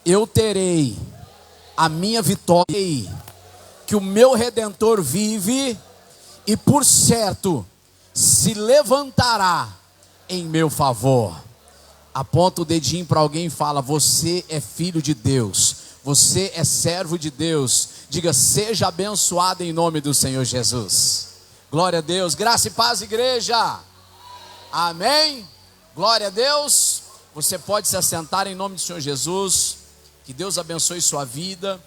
eu terei a minha vitória, que o meu Redentor vive e por certo se levantará em meu favor. Aponta o dedinho para alguém e fala: você é filho de Deus, você é servo de Deus. Diga: seja abençoado em nome do Senhor Jesus. Glória a Deus. Graça e paz, igreja. Amém. Glória a Deus. Você pode se assentar em nome do Senhor Jesus. Que Deus abençoe sua vida.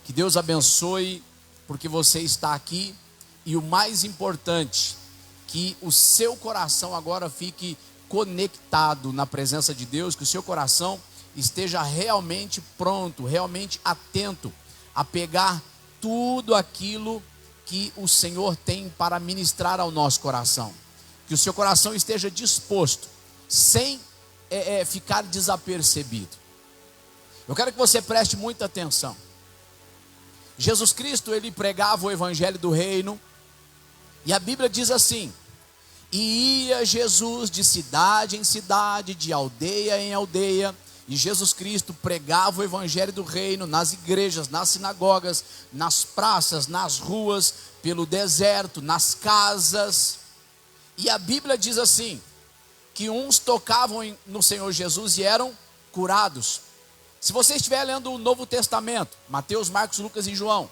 Que Deus abençoe porque você está aqui. E o mais importante, que o seu coração agora fique conectado na presença de Deus. Que o seu coração esteja realmente pronto, realmente atento a pegar tudo aquilo que o Senhor tem para ministrar ao nosso coração. Que o seu coração esteja disposto, sem ficar desapercebido. Eu quero que você preste muita atenção. Jesus Cristo, ele pregava o evangelho do reino, e a Bíblia diz assim: e ia Jesus de cidade em cidade, de aldeia em aldeia, e Jesus Cristo pregava o evangelho do reino nas igrejas, nas sinagogas, nas praças, nas ruas, pelo deserto, nas casas. E a Bíblia diz assim, que uns tocavam no Senhor Jesus e eram curados. Se você estiver lendo o Novo Testamento, Mateus, Marcos, Lucas e João,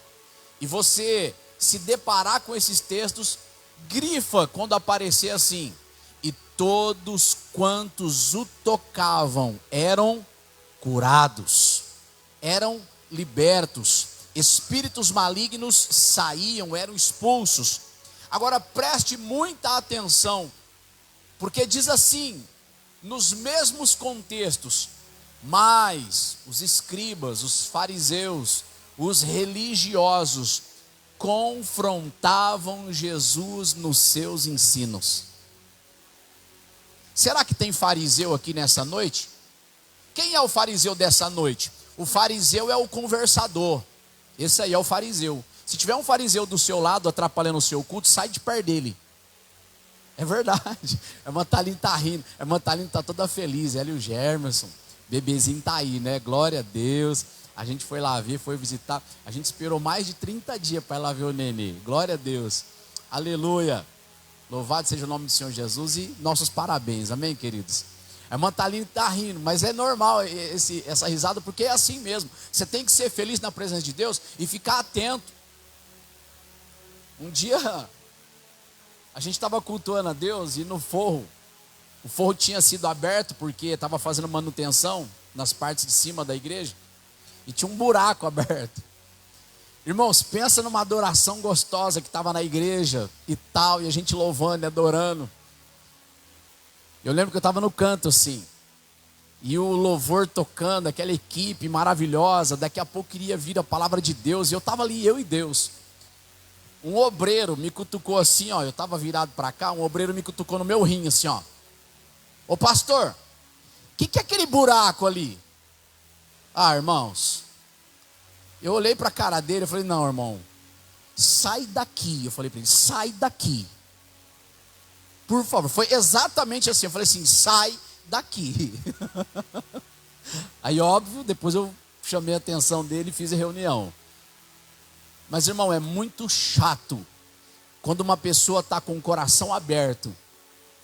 e você se deparar com esses textos, grifa quando aparecer assim: e todos quantos o tocavam eram curados, eram libertos, espíritos malignos saíam, eram expulsos. Agora preste muita atenção, porque diz assim, nos mesmos contextos: mas os escribas, os fariseus, os religiosos confrontavam Jesus nos seus ensinos. Será que tem fariseu aqui nessa noite? Quem é o fariseu dessa noite? O fariseu é o conversador. Esse aí é o fariseu. Se tiver um fariseu do seu lado atrapalhando o seu culto, sai de perto dele. É verdade. A irmã Thaline tá rindo. A irmã Thaline tá toda feliz. Ela e o Germerson. Bebezinho tá aí, né? Glória a Deus. A gente foi lá ver, foi visitar. A gente esperou mais de 30 dias para ir lá ver o nenê. Glória a Deus. Aleluia. Louvado seja o nome do Senhor Jesus e nossos parabéns. Amém, queridos? A irmã Thaline está rindo, mas é normal essa risada, porque é assim mesmo. Você tem que ser feliz na presença de Deus e ficar atento. Um dia, a gente estava cultuando a Deus e no forro, o forro tinha sido aberto porque estava fazendo manutenção nas partes de cima da igreja. E tinha um buraco aberto. Irmãos, pensa numa adoração gostosa que estava na igreja e tal, e a gente louvando e adorando. Eu lembro que eu estava no canto assim, e o louvor tocando, aquela equipe maravilhosa, daqui a pouco iria vir a palavra de Deus, e eu estava ali, eu e Deus. Um obreiro me cutucou assim, ó, eu estava virado para cá, um obreiro me cutucou no meu rim assim, ó. Ô pastor, o que é aquele buraco ali? Ah, irmãos, eu olhei para a cara dele e falei: não, irmão, sai daqui. Eu falei para ele: sai daqui, por favor. Foi exatamente assim, eu falei assim: sai daqui. Aí óbvio, depois eu chamei a atenção dele e fiz a reunião. Mas irmão, é muito chato quando uma pessoa está com o coração aberto,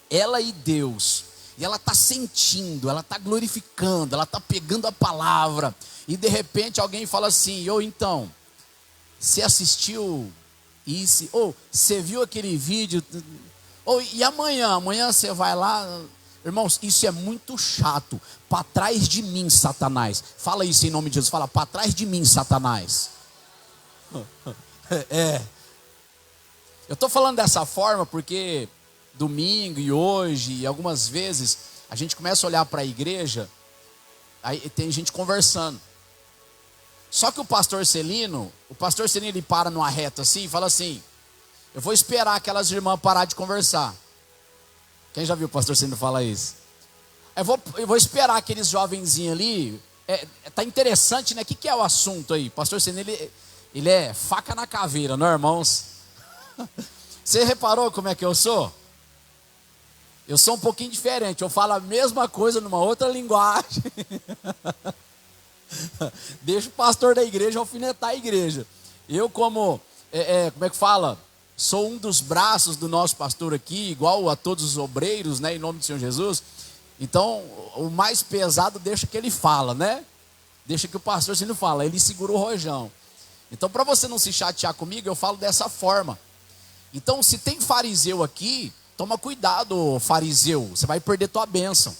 ela e Deus, e ela está sentindo, ela está glorificando, ela está pegando a palavra, e de repente alguém fala assim: ou então, você assistiu isso, ou você viu aquele vídeo, ou e amanhã você vai lá. Irmãos, isso é muito chato. Para trás de mim, Satanás. Fala isso em nome de Jesus, fala: para trás de mim, Satanás. Eu estou falando dessa forma porque domingo e hoje, e algumas vezes, a gente começa a olhar para a igreja, aí tem gente conversando. Só que o pastor Celino ele para numa reta assim e fala assim: eu vou esperar aquelas irmãs parar de conversar. Quem já viu o pastor Celino falar isso? Eu vou esperar aqueles jovenzinhos ali. Tá interessante, né? O que é o assunto aí? O pastor Celino, ele é faca na caveira, não é, irmãos? Você reparou como é que eu sou? Eu sou um pouquinho diferente. Eu falo a mesma coisa numa outra linguagem. Deixa o pastor da igreja alfinetar a igreja. Eu como como é que fala? Sou um dos braços do nosso pastor aqui, igual a todos os obreiros, né, em nome do Senhor Jesus. Então, o mais pesado deixa que ele fala, né? Deixa que o pastor se não fala, ele segura o rojão. Então, para você não se chatear comigo, eu falo dessa forma. Então, se tem fariseu aqui, toma cuidado, fariseu, você vai perder tua bênção.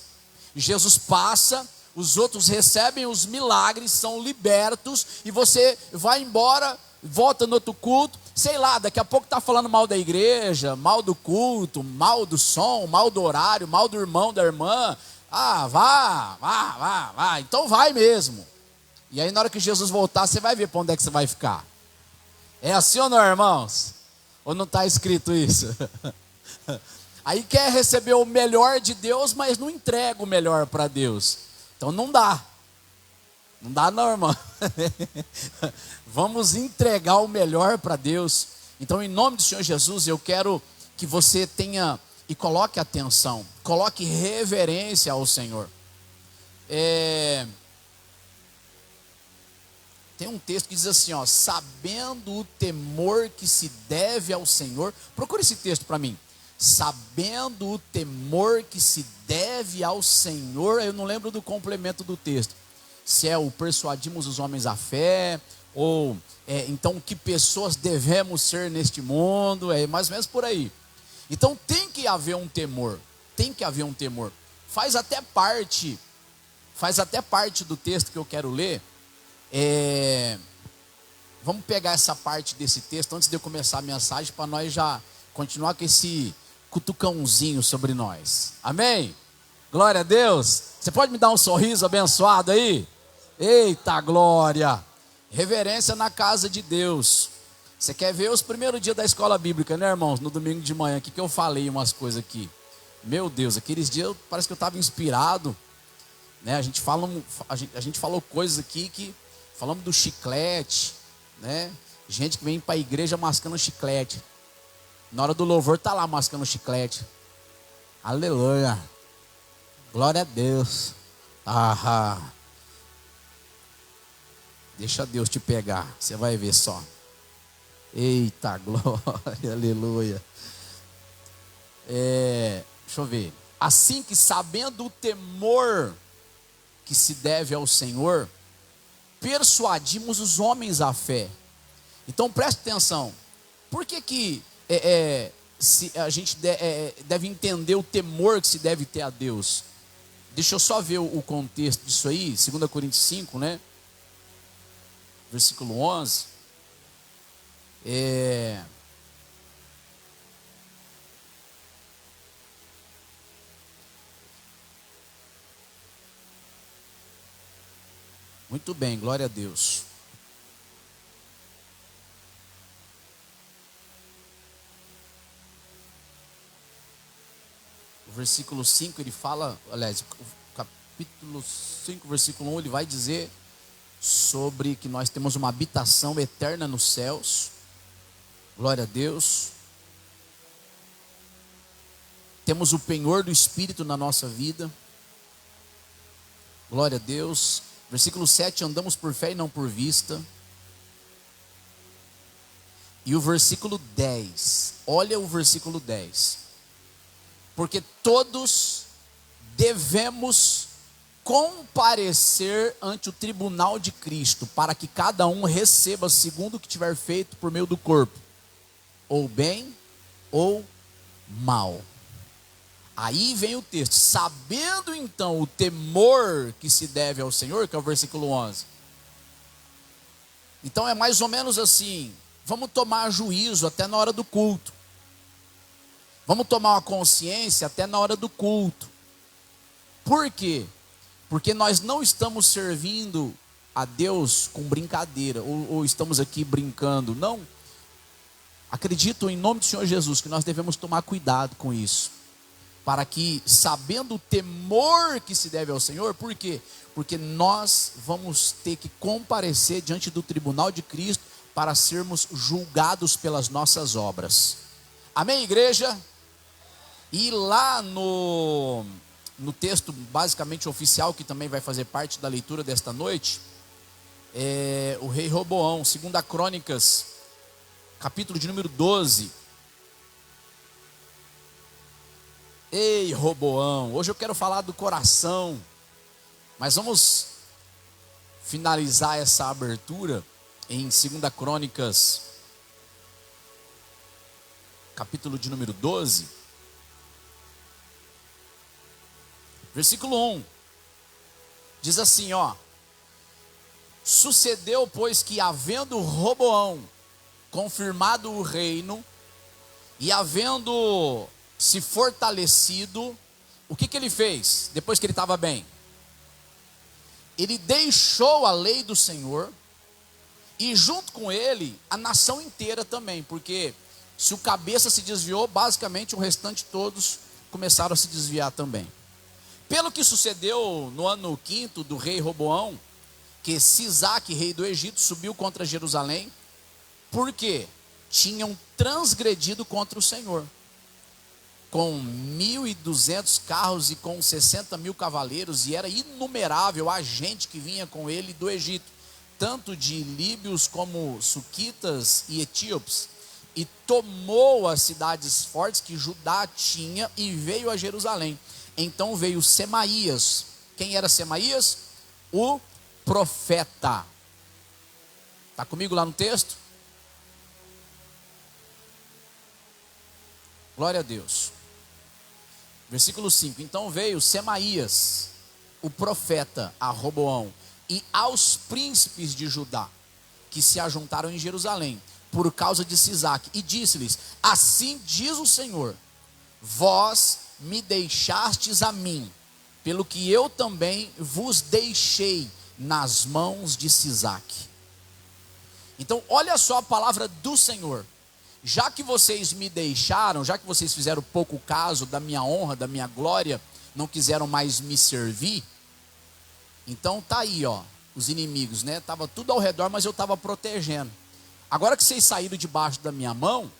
Jesus passa, os outros recebem os milagres, são libertos, e você vai embora, volta no outro culto, sei lá, daqui a pouco está falando mal da igreja, mal do culto, mal do som, mal do horário, mal do irmão, da irmã. Ah, vá, então vai mesmo. E aí na hora que Jesus voltar, você vai ver para onde é que você vai ficar. É assim ou não, irmãos? Ou não está escrito isso? Aí quer receber o melhor de Deus, mas não entrega o melhor para Deus. Então não dá. Não dá não, irmão. Vamos entregar o melhor para Deus. Então, em nome do Senhor Jesus, eu quero que você tenha e coloque atenção, coloque reverência ao Senhor. Tem um texto que diz assim, ó, sabendo o temor que se deve ao Senhor. Procure esse texto para mim. Sabendo o temor que se deve ao Senhor. Eu não lembro do complemento do texto. Se é o persuadimos os homens à fé, ou então que pessoas devemos ser neste mundo, é mais ou menos por aí. Então tem que haver um temor, faz até parte do texto que eu quero ler. Vamos pegar essa parte desse texto antes de eu começar a mensagem, para nós já continuar com esse cutucãozinho sobre nós, amém? Glória a Deus. Você pode me dar um sorriso abençoado aí? Eita glória! Reverência na casa de Deus. Você quer ver os primeiros dias da escola bíblica, né, irmãos? No domingo de manhã, que eu falei umas coisas aqui. Meu Deus, aqueles dias parece que eu estava inspirado, né? A gente falou coisas aqui que falamos do chiclete, né? Gente que vem para a igreja mascando chiclete. Na hora do louvor tá lá mascando chiclete. Aleluia. Glória a Deus. Deixa Deus te pegar, você vai ver só. Eita glória, aleluia. Deixa eu ver. Assim que sabendo o temor que se deve ao Senhor, persuadimos os homens à fé. Então preste atenção. Por que se a gente deve entender o temor que se deve ter a Deus? Deixa eu só ver o contexto disso aí, 2 Coríntios 5, né? Versículo 11. Muito bem, glória a Deus. O versículo 5 ele fala, aliás, o capítulo 5, versículo 1, ele vai dizer sobre que nós temos uma habitação eterna nos céus. Glória a Deus. Temos o penhor do Espírito na nossa vida. Glória a Deus. Versículo 7, andamos por fé e não por vista. E o versículo 10, olha o versículo 10. Porque todos devemos comparecer ante o tribunal de Cristo, para que cada um receba segundo o que tiver feito por meio do corpo, ou bem ou mal. Aí vem o texto, sabendo então o temor que se deve ao Senhor, que é o versículo 11. Então é mais ou menos assim, vamos tomar juízo até na hora do culto. Vamos tomar uma consciência até na hora do culto. Por quê? Porque nós não estamos servindo a Deus com brincadeira, ou estamos aqui brincando, não. Acredito em nome do Senhor Jesus que nós devemos tomar cuidado com isso, para que, sabendo o temor que se deve ao Senhor, por quê? Porque nós vamos ter que comparecer diante do tribunal de Cristo para sermos julgados pelas nossas obras. Amém, igreja? E lá no texto basicamente oficial, que também vai fazer parte da leitura desta noite, o rei Roboão, 2 Crônicas, capítulo de número 12. Ei, Roboão, hoje eu quero falar do coração, mas vamos finalizar essa abertura em 2 Crônicas, capítulo de número 12, versículo 1, diz assim, ó: sucedeu, pois, que havendo Roboão confirmado o reino, e havendo se fortalecido, o que ele fez, depois que ele estava bem? Ele deixou a lei do Senhor, e junto com ele, a nação inteira também, porque se o cabeça se desviou, basicamente o restante todos começaram a se desviar também. Pelo que sucedeu no ano 5º do rei Roboão, que Sisaque, rei do Egito, subiu contra Jerusalém, porque tinham transgredido contra o Senhor, com 1.200 carros e com 60.000 cavaleiros, e era inumerável a gente que vinha com ele do Egito, tanto de líbios como suquitas e etíopes, e tomou as cidades fortes que Judá tinha e veio a Jerusalém. Então veio Semaías. Quem era Semaías? O profeta. Está comigo lá no texto? Glória a Deus. Versículo 5. Então veio Semaías, o profeta, a Roboão, e aos príncipes de Judá, que se ajuntaram em Jerusalém, por causa de Sisaque, e disse-lhes: assim diz o Senhor, vós me deixastes a mim, pelo que eu também vos deixei nas mãos de Sisaque. Então olha só a palavra do Senhor: já que vocês me deixaram, já que vocês fizeram pouco caso da minha honra, da minha glória, não quiseram mais me servir, então tá aí, ó, os inimigos, né? Tava tudo ao redor, mas eu estava protegendo. Agora que vocês saíram debaixo da minha mão,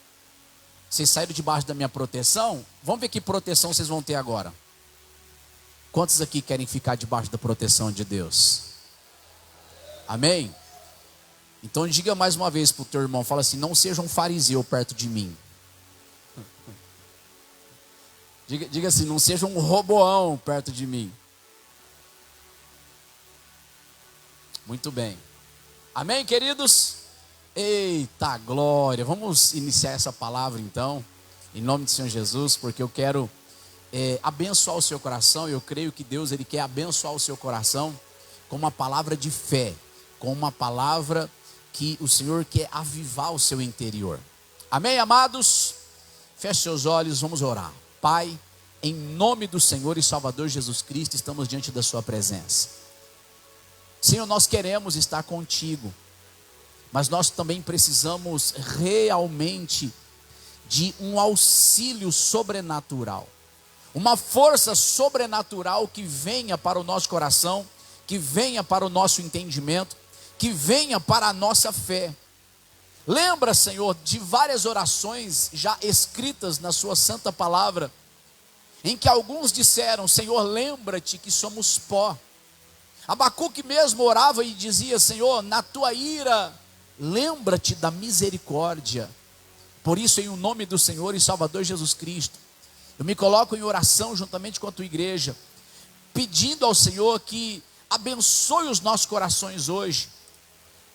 vocês saíram debaixo da minha proteção, vamos ver que proteção vocês vão ter agora. Quantos aqui querem ficar debaixo da proteção de Deus? Amém? Então diga mais uma vez para o teu irmão, fala assim: não seja um fariseu perto de mim. Diga assim: não seja um Roboão perto de mim. Muito bem. Amém, queridos? Eita glória. Vamos iniciar essa palavra então, em nome do Senhor Jesus, porque eu quero abençoar o seu coração. Eu creio que Deus, Ele quer abençoar o seu coração com uma palavra de fé, com uma palavra que o Senhor quer avivar o seu interior. Amém, amados? Feche seus olhos, vamos orar. Pai, em nome do Senhor e Salvador Jesus Cristo, estamos diante da sua presença. Senhor, nós queremos estar contigo, mas nós também precisamos realmente de um auxílio sobrenatural, uma força sobrenatural que venha para o nosso coração, que venha para o nosso entendimento, que venha para a nossa fé. Lembra, Senhor, de várias orações já escritas na sua santa palavra, em que alguns disseram: Senhor, lembra-te que somos pó. Abacuque mesmo orava e dizia: Senhor, na tua ira, lembra-te da misericórdia. Por isso, em o nome do Senhor e Salvador Jesus Cristo, eu me coloco em oração juntamente com a tua igreja, pedindo ao Senhor que abençoe os nossos corações hoje.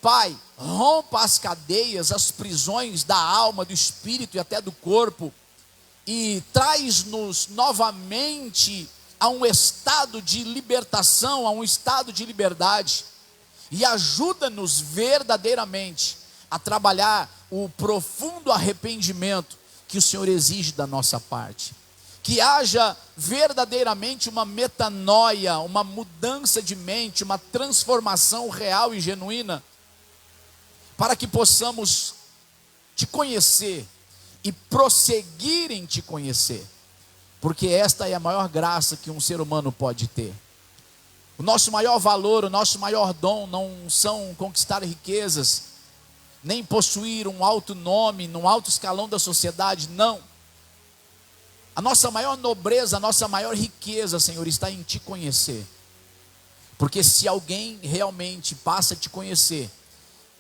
Pai, rompa as cadeias, as prisões da alma, do espírito e até do corpo, e traz-nos novamente a um estado de libertação, a um estado de liberdade, e ajuda-nos verdadeiramente a trabalhar o profundo arrependimento que o Senhor exige da nossa parte. Que haja verdadeiramente uma metanoia, uma mudança de mente, uma transformação real e genuína, para que possamos te conhecer e prosseguir em te conhecer, porque esta é a maior graça que um ser humano pode ter. O nosso maior valor, o nosso maior dom não são conquistar riquezas, nem possuir um alto nome, num alto escalão da sociedade, não. A nossa maior nobreza, a nossa maior riqueza, Senhor, está em te conhecer. Porque se alguém realmente passa a te conhecer,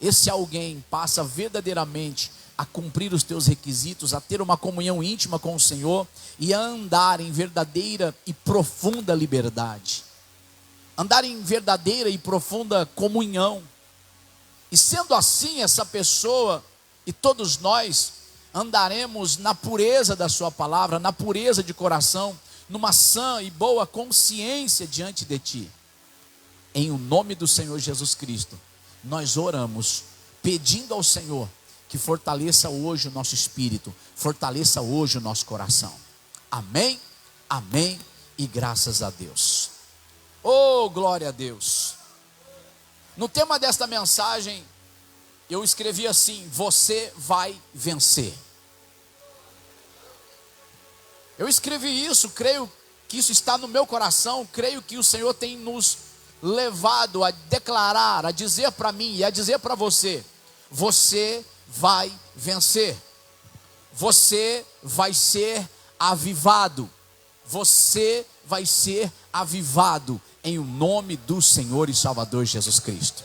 esse alguém passa verdadeiramente a cumprir os teus requisitos, a ter uma comunhão íntima com o Senhor e a andar em verdadeira e profunda liberdade, andar em verdadeira e profunda comunhão. E sendo assim, essa pessoa e todos nós andaremos na pureza da sua palavra, na pureza de coração, numa sã e boa consciência diante de ti. Em o nome do Senhor Jesus Cristo, nós oramos, pedindo ao Senhor que fortaleça hoje o nosso espírito, fortaleça hoje o nosso coração. Amém, amém e graças a Deus. Oh, glória a Deus. No tema desta mensagem, eu escrevi assim: você vai vencer. Eu escrevi isso, creio que isso está no meu coração, creio que o Senhor tem nos levado a declarar, a dizer para mim e a dizer para você: você vai vencer, você vai ser avivado, você vai ser avivado em o nome do Senhor e Salvador Jesus Cristo.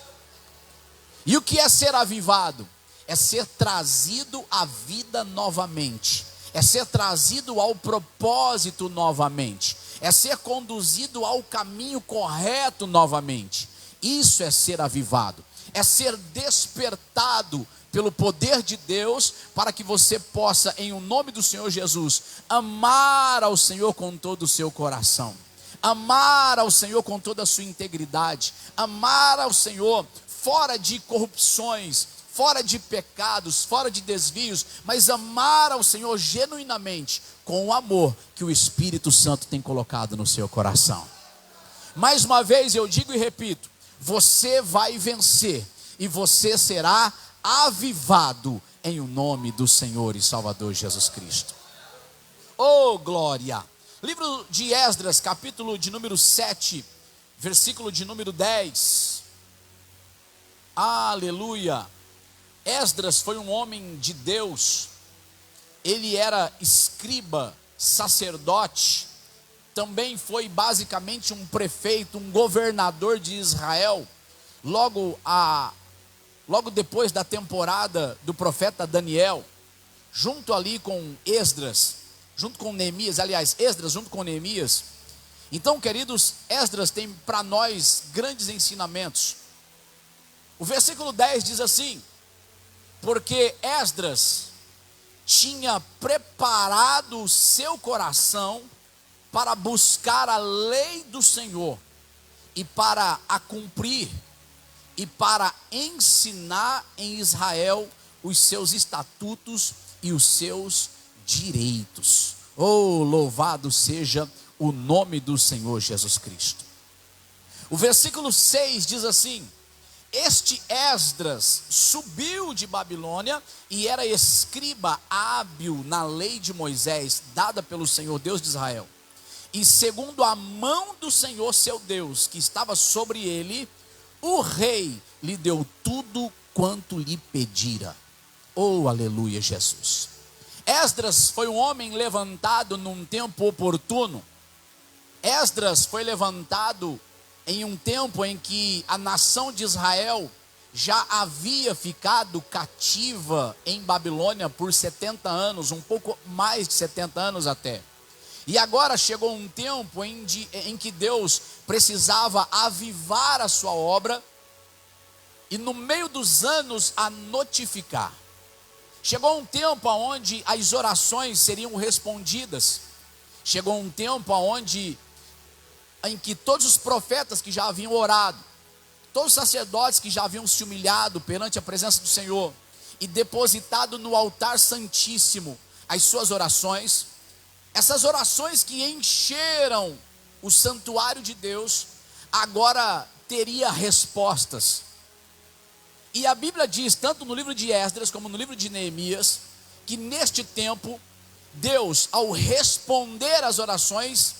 E o que é ser avivado? É ser trazido à vida novamente, é ser trazido ao propósito novamente, é ser conduzido ao caminho correto novamente. Isso é ser avivado, é ser despertado pelo poder de Deus, para que você possa, em o nome do Senhor Jesus, amar ao Senhor com todo o seu coração, amar ao Senhor com toda a sua integridade, amar ao Senhor fora de corrupções, fora de pecados, fora de desvios, mas amar ao Senhor genuinamente, com o amor que o Espírito Santo tem colocado no seu coração. Mais uma vez eu digo e repito: você vai vencer, e você será avivado em o nome do Senhor e Salvador Jesus Cristo. Oh, glória! Livro de Esdras, capítulo de número 7, versículo de número 10. Aleluia! Esdras foi um homem de Deus. Ele era escriba, sacerdote, também foi basicamente um prefeito, um governador de Israel. Logo depois da temporada do profeta Daniel, junto ali com Esdras, junto com Neemias, aliás, Esdras junto com Neemias. Então, queridos, Esdras tem para nós grandes ensinamentos. O versículo 10 diz assim: porque Esdras tinha preparado o seu coração para buscar a lei do Senhor e para a cumprir, e para ensinar em Israel os seus estatutos e os seus direitos. Oh, louvado seja o nome do Senhor Jesus Cristo. O versículo 6 diz assim: este Esdras subiu de Babilônia e era escriba hábil na lei de Moisés, dada pelo Senhor Deus de Israel. E segundo a mão do Senhor seu Deus, que estava sobre ele, o rei lhe deu tudo quanto lhe pedira. Oh, aleluia, Jesus. Esdras foi um homem levantado num tempo oportuno. Esdras foi levantado em um tempo em que a nação de Israel já havia ficado cativa em Babilônia por 70 anos, um pouco mais de 70 anos até. E agora chegou um tempo em que Deus precisava avivar a sua obra, e no meio dos anos a notificar. Chegou um tempo onde as orações seriam respondidas. Chegou um tempo em que todos os profetas que já haviam orado, todos os sacerdotes que já haviam se humilhado perante a presença do Senhor e depositado no altar santíssimo as suas orações, essas orações que encheram o santuário de Deus, agora teria respostas. E a Bíblia diz, tanto no livro de Esdras como no livro de Neemias, que neste tempo, Deus, ao responder às orações,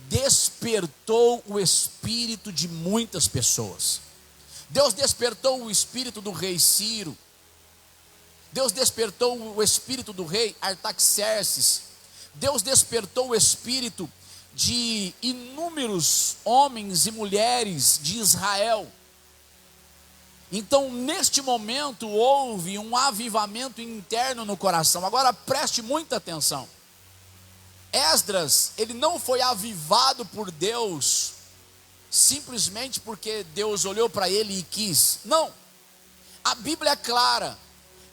despertou o espírito de muitas pessoas. Deus despertou o espírito do rei Ciro. Deus despertou o espírito do rei Artaxerxes. Deus despertou o espírito de inúmeros homens e mulheres de Israel. Então, neste momento, houve um avivamento interno no coração. Agora, preste muita atenção. Esdras, ele não foi avivado por Deus, simplesmente porque Deus olhou para ele e quis. Não, a Bíblia é clara.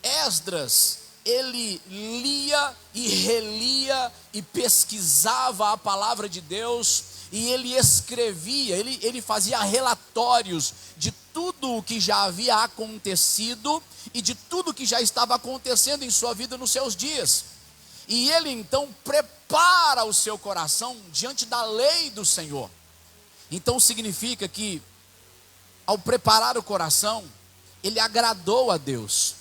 Esdras, ele lia e relia e pesquisava a palavra de Deus, e ele escrevia, ele fazia relatórios de tudo o que já havia acontecido e de tudo que já estava acontecendo em sua vida nos seus dias. E ele então prepara o seu coração diante da lei do Senhor. Então significa que, ao preparar o coração, ele agradou a Deus.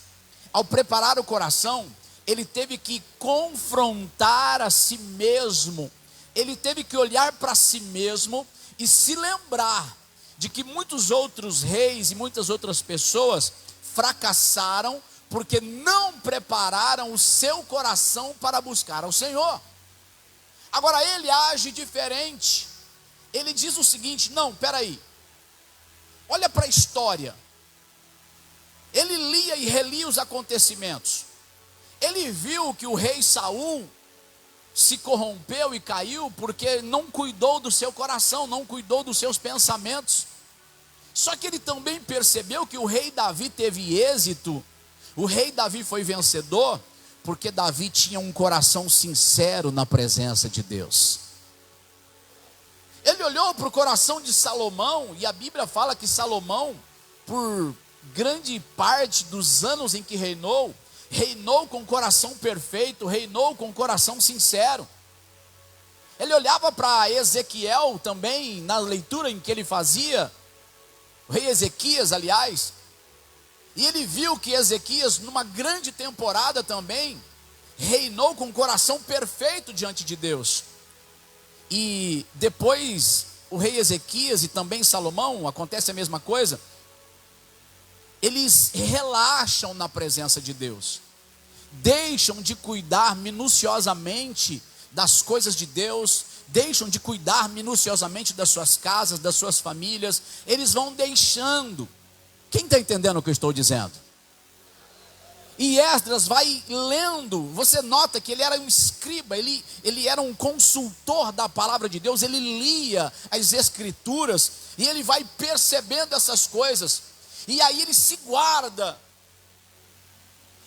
Ao preparar o coração, ele teve que confrontar a si mesmo. Ele teve que olhar para si mesmo e se lembrar de que muitos outros reis e muitas outras pessoas fracassaram porque não prepararam o seu coração para buscar ao Senhor. Agora ele age diferente. Ele diz o seguinte: não, peraí, olha para a história. Ele lia e relia os acontecimentos. Ele viu que o rei Saul se corrompeu e caiu porque não cuidou do seu coração, não cuidou dos seus pensamentos. Só que ele também percebeu que o rei Davi teve êxito. O rei Davi foi vencedor porque Davi tinha um coração sincero na presença de Deus. Ele olhou para o coração de Salomão, e a Bíblia fala que Salomão, por grande parte dos anos em que reinou com coração perfeito, reinou com coração sincero. Ele olhava para Ezequiel também, na leitura em que ele fazia, o rei Ezequias, aliás, e ele viu que Ezequias, numa grande temporada também, reinou com coração perfeito diante de Deus. E depois, o rei Ezequias e também Salomão, acontece a mesma coisa, eles relaxam na presença de Deus, deixam de cuidar minuciosamente das coisas de Deus, deixam de cuidar minuciosamente das suas casas, das suas famílias, eles vão deixando. Quem está entendendo o que eu estou dizendo? E Esdras vai lendo, você nota que ele era um escriba, ele era um consultor da palavra de Deus, ele lia as escrituras, e ele vai percebendo essas coisas, e aí ele se guarda.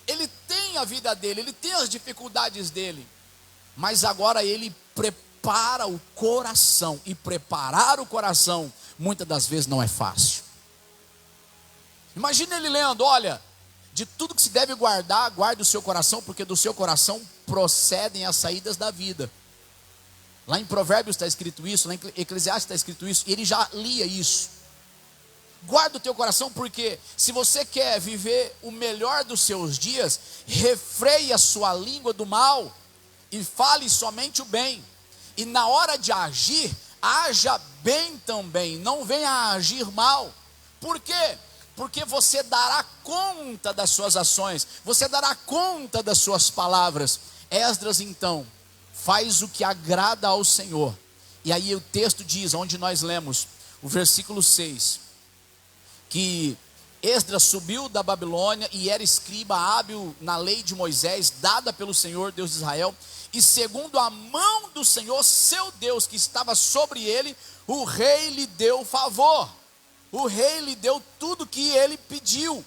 Ele tem a vida dele, ele tem as dificuldades dele, mas agora ele prepara o coração, e preparar o coração, muitas das vezes não é fácil. Imagina ele lendo: olha, de tudo que se deve guardar, guarde o seu coração, porque do seu coração procedem as saídas da vida. Lá em Provérbios está escrito isso, lá em Eclesiastes está escrito isso, e ele já lia isso. Guarda o teu coração, porque se você quer viver o melhor dos seus dias, refreie a sua língua do mal e fale somente o bem. E na hora de agir, haja bem também, não venha a agir mal. Por quê? Porque você dará conta das suas ações, você dará conta das suas palavras. Esdras então faz o que agrada ao Senhor. E aí o texto diz, onde nós lemos, o versículo 6, que Esdras subiu da Babilônia e era escriba hábil na lei de Moisés, dada pelo Senhor Deus de Israel, e segundo a mão do Senhor seu Deus que estava sobre ele, o rei lhe deu favor. O rei lhe deu tudo que ele pediu.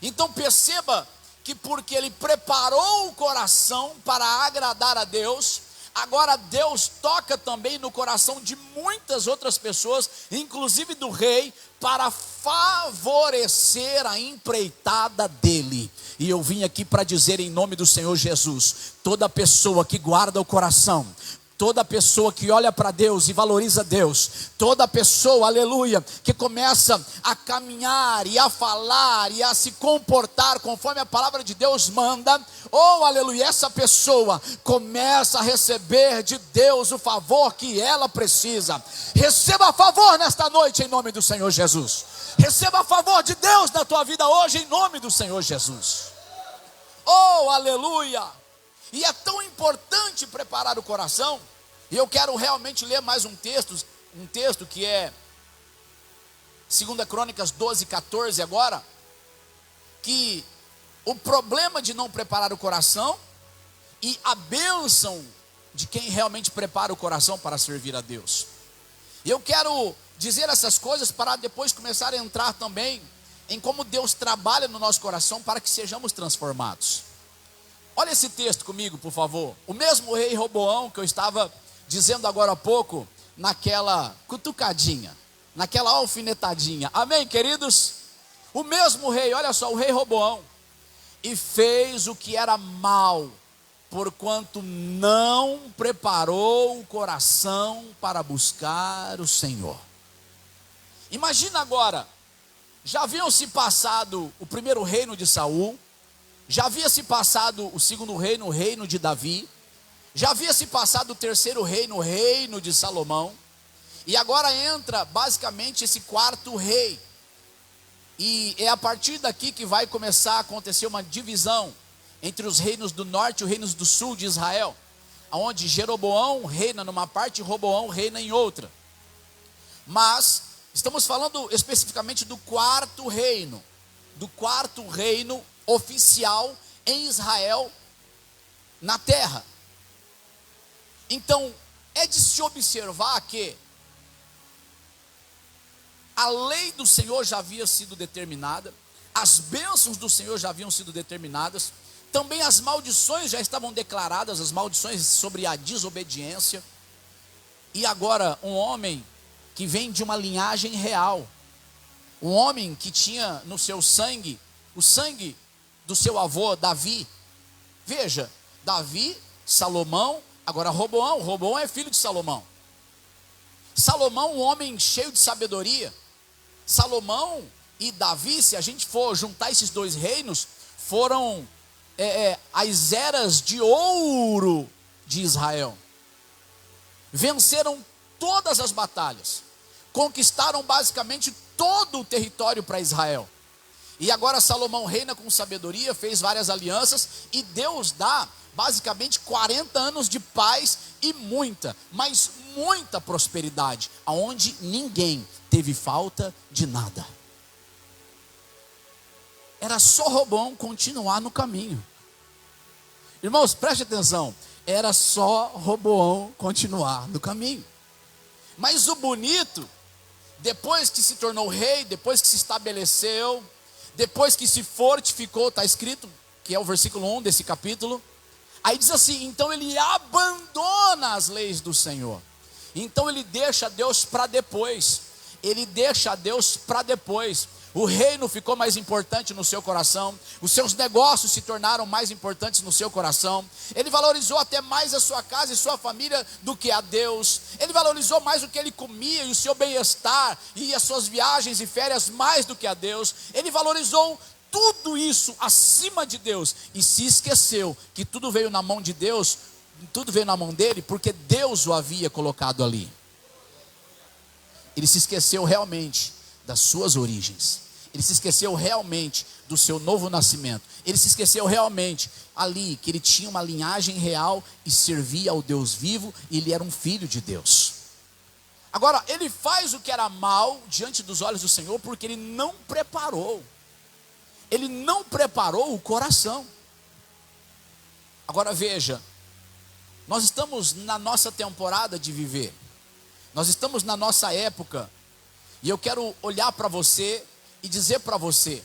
Então perceba que porque ele preparou o coração para agradar a Deus, agora Deus toca também no coração de muitas outras pessoas, inclusive do rei, para favorecer a empreitada dele. E eu vim aqui para dizer em nome do Senhor Jesus, toda pessoa que guarda o coração, toda pessoa que olha para Deus e valoriza Deus, toda pessoa, aleluia, que começa a caminhar e a falar e a se comportar conforme a palavra de Deus manda, oh aleluia, essa pessoa começa a receber de Deus o favor que ela precisa. Receba favor nesta noite em nome do Senhor Jesus. Receba favor de Deus na tua vida hoje em nome do Senhor Jesus. Oh aleluia. E é tão importante preparar o coração, E eu quero realmente ler mais um texto que é 2 Crônicas 12:14 agora, que o problema de não preparar o coração e a bênção de quem realmente prepara o coração para servir a Deus. E eu quero dizer essas coisas para depois começar a entrar também em como Deus trabalha no nosso coração para que sejamos transformados. Olha esse texto comigo, por favor. O mesmo rei Roboão que eu estava dizendo agora há pouco, naquela cutucadinha, naquela alfinetadinha. Amém, queridos? O mesmo rei, olha só, o rei Roboão, e fez o que era mal, porquanto não preparou o coração para buscar o Senhor. Imagina agora, já haviam se passado o primeiro reino de Saul, já havia se passado o segundo reino, o reino de Davi, já havia se passado o terceiro reino, o reino de Salomão, e agora entra basicamente esse quarto rei, e é a partir daqui que vai começar a acontecer uma divisão entre os reinos do norte e os reinos do sul de Israel, onde Jeroboão reina numa parte e Roboão reina em outra. Mas estamos falando especificamente do quarto reino oficial em Israel, na terra. Então, é de se observar que a lei do Senhor já havia sido determinada, as bênçãos do Senhor já haviam sido determinadas, também as maldições já estavam declaradas, as maldições sobre a desobediência. E agora um homem que vem de uma linhagem real, um homem que tinha no seu sangue, o sangue do seu avô Davi. Veja, Davi, Salomão, agora Roboão é filho de Salomão. Salomão, um homem cheio de sabedoria. Salomão e Davi, se a gente for juntar esses dois reinos, foram as eras de ouro de Israel. Venceram todas as batalhas, conquistaram basicamente todo o território para Israel. E agora Salomão reina com sabedoria, fez várias alianças, e Deus dá basicamente 40 anos de paz e mas muita prosperidade, aonde ninguém teve falta de nada. Era só Roboão continuar no caminho. Irmãos, preste atenção, era só Roboão continuar no caminho. Mas o bonito, depois que se tornou rei, depois que se estabeleceu, depois que se fortificou, está escrito, que é o versículo 1 desse capítulo, aí diz assim, então ele abandona as leis do Senhor. Então ele deixa Deus para depois. O reino ficou mais importante no seu coração, os seus negócios se tornaram mais importantes no seu coração. Ele valorizou até mais a sua casa e sua família do que a Deus. Ele valorizou mais o que ele comia e o seu bem-estar e as suas viagens e férias mais do que a Deus. Ele valorizou tudo isso acima de Deus e se esqueceu que tudo veio na mão de Deus, tudo veio na mão dele porque Deus o havia colocado ali. Ele se esqueceu realmente das suas origens. Ele se esqueceu realmente do seu novo nascimento. Ele se esqueceu realmente ali que ele tinha uma linhagem real e servia ao Deus vivo e ele era um filho de Deus. Agora, ele faz o que era mal diante dos olhos do Senhor porque ele não preparou. Ele não preparou o coração. Agora veja, nós estamos na nossa temporada de viver. Nós estamos na nossa época. E eu quero olhar para você e dizer para você: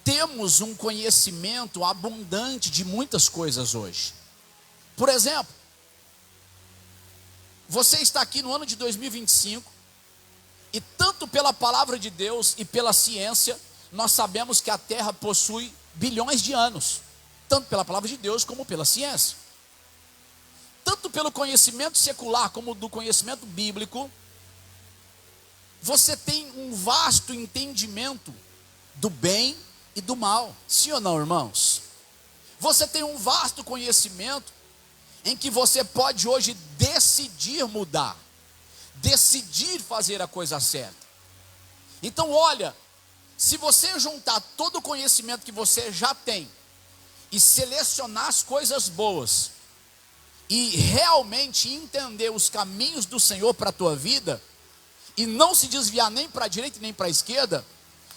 temos um conhecimento abundante de muitas coisas hoje. Por exemplo, você está aqui no ano de 2025 e tanto pela palavra de Deus e pela ciência, nós sabemos que a Terra possui bilhões de anos, tanto pela palavra de Deus como pela ciência. Tanto pelo conhecimento secular como do conhecimento bíblico, você tem um vasto entendimento do bem e do mal, sim ou não, irmãos? Você tem um vasto conhecimento em que você pode hoje decidir mudar, decidir fazer a coisa certa. Então olha, se você juntar todo o conhecimento que você já tem e selecionar as coisas boas e realmente entender os caminhos do Senhor para a tua vida, e não se desviar nem para a direita nem para a esquerda,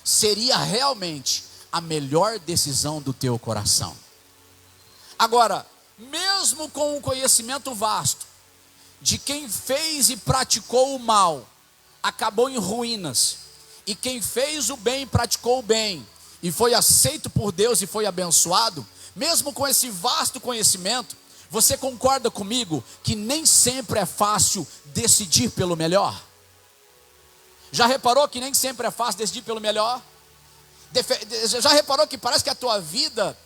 seria realmente a melhor decisão do teu coração. Agora, mesmo com o conhecimento vasto de quem fez e praticou o mal, acabou em ruínas, e quem fez o bem e praticou o bem, e foi aceito por Deus e foi abençoado, mesmo com esse vasto conhecimento, você concorda comigo que nem sempre é fácil decidir pelo melhor? Já reparou que nem sempre é fácil decidir pelo melhor? Já reparou que parece que a tua vida,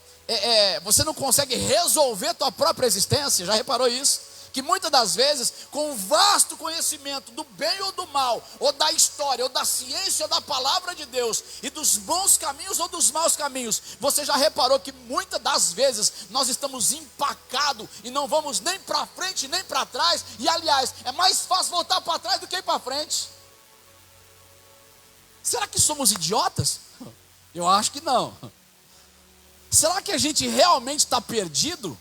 você não consegue resolver a tua própria existência? Já reparou isso? Que muitas das vezes, com um vasto conhecimento do bem ou do mal, ou da história, ou da ciência, ou da palavra de Deus, e dos bons caminhos ou dos maus caminhos, você já reparou que muitas das vezes nós estamos empacados e não vamos nem para frente nem para trás, e aliás, é mais fácil voltar para trás do que ir para frente. Será que somos idiotas? Eu acho que não. Será que a gente realmente está perdido?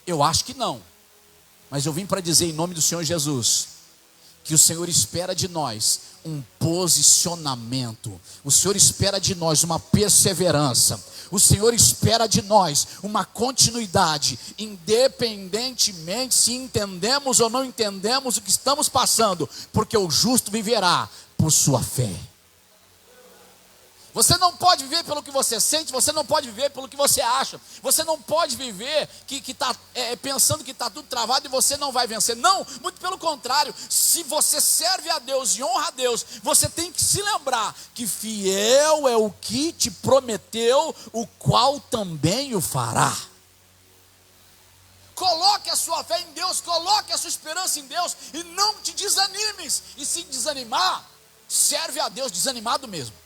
Eu acho que não. Mas eu vim para dizer em nome do Senhor Jesus, que o Senhor espera de nós um posicionamento, o Senhor espera de nós uma perseverança, o Senhor espera de nós uma continuidade, independentemente se entendemos ou não entendemos o que estamos passando, porque o justo viverá por sua fé. Você não pode viver pelo que você sente, você não pode viver pelo que você acha, você não pode viver pensando que está tudo travado e você não vai vencer. Não, muito pelo contrário, se você serve a Deus e honra a Deus, você tem que se lembrar que fiel é o que te prometeu, o qual também o fará. Coloque a sua fé em Deus, coloque a sua esperança em Deus e não te desanimes. E se desanimar, serve a Deus desanimado mesmo.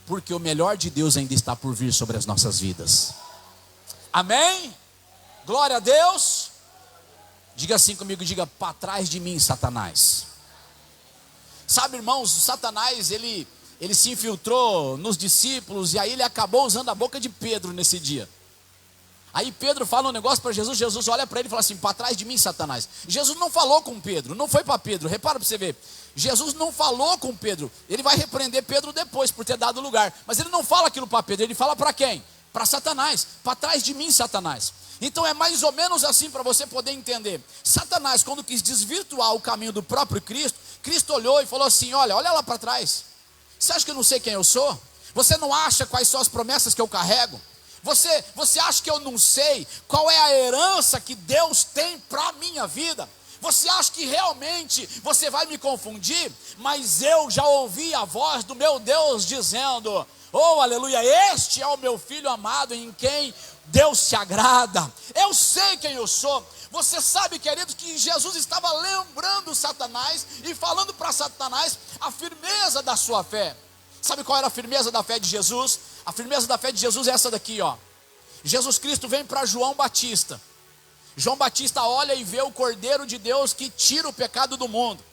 Porque o melhor de Deus ainda está por vir sobre as nossas vidas. Amém? Glória a Deus. Diga assim comigo, diga: para trás de mim, Satanás. Sabe, irmãos, Satanás, ele se infiltrou nos discípulos, e aí ele acabou usando a boca de Pedro nesse dia. Aí Pedro fala um negócio para Jesus, Jesus olha para ele e fala assim: para trás de mim, Satanás. Jesus não falou com Pedro, não foi para Pedro, repara para você ver. Jesus não falou com Pedro, ele vai repreender Pedro depois por ter dado lugar, mas ele não fala aquilo para Pedro, ele fala para quem? Para Satanás. Para trás de mim, Satanás. Então é mais ou menos assim para você poder entender. Satanás, quando quis desvirtuar o caminho do próprio Cristo, Cristo olhou e falou assim: olha lá para trás. Você acha que eu não sei quem eu sou? Você não acha quais são as promessas que eu carrego? Você acha que eu não sei qual é a herança que Deus tem para a minha vida? Você acha que realmente você vai me confundir? Mas eu já ouvi a voz do meu Deus dizendo: oh, aleluia, este é o meu filho amado em quem Deus se agrada. Eu sei quem eu sou. Você sabe, querido, que Jesus estava lembrando Satanás e falando para Satanás a firmeza da sua fé. Sabe qual era a firmeza da fé de Jesus? A firmeza da fé de Jesus é essa daqui, ó. Jesus Cristo vem para João Batista. João Batista olha e vê o Cordeiro de Deus que tira o pecado do mundo.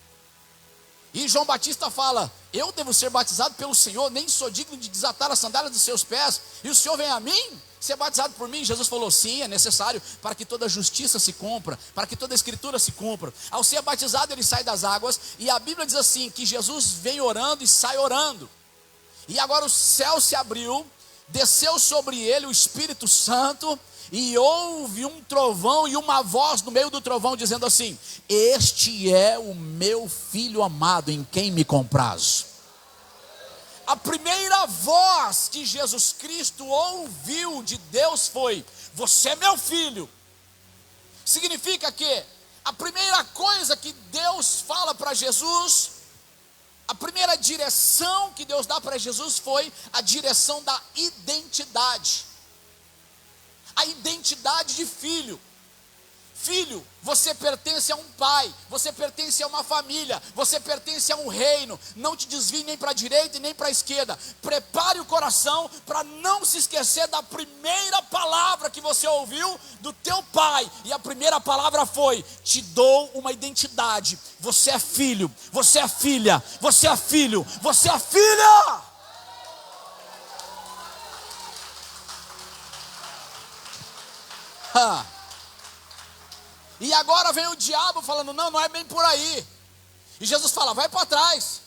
E João Batista fala: eu devo ser batizado pelo Senhor, nem sou digno de desatar as sandálias dos seus pés, e o Senhor vem a mim ser batizado por mim? Jesus falou: sim, é necessário para que toda justiça se cumpra, para que toda escritura se cumpra. Ao ser batizado ele sai das águas, e a Bíblia diz assim, que Jesus vem orando e sai orando. E agora o céu se abriu, desceu sobre ele o Espírito Santo, e houve um trovão e uma voz no meio do trovão dizendo assim: este é o meu filho amado em quem me comprazo. A primeira voz que Jesus Cristo ouviu de Deus foi: você é meu filho. Significa que a primeira coisa que Deus fala para Jesus, a primeira direção que Deus dá para Jesus foi a direção da identidade. A identidade de filho. Filho, você pertence a um pai, você pertence a uma família, você pertence a um reino. Não te desvie nem para a direita e nem para a esquerda. Prepare o coração para não se esquecer da primeira palavra que você ouviu do teu pai. E a primeira palavra foi: te dou uma identidade. Você é filho, você é filha, você é filho, você é filha. E agora vem o diabo falando, não, não é bem por aí. E Jesus fala, vai para trás,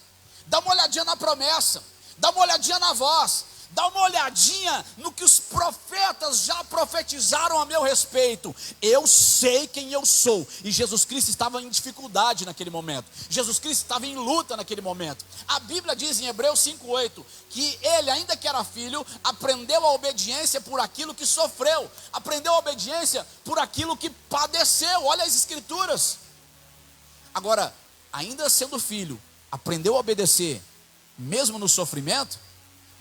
dá uma olhadinha na promessa, dá uma olhadinha na voz, dá uma olhadinha no que os profetas já profetizaram a meu respeito. Eu sei quem eu sou. E Jesus Cristo estava em dificuldade naquele momento. Jesus Cristo estava em luta naquele momento. A Bíblia diz em Hebreus 5:8 que ele, ainda que era filho, aprendeu a obediência por aquilo que sofreu. Aprendeu a obediência por aquilo que padeceu. Olha as escrituras. Agora, ainda sendo filho, aprendeu a obedecer, mesmo no sofrimento.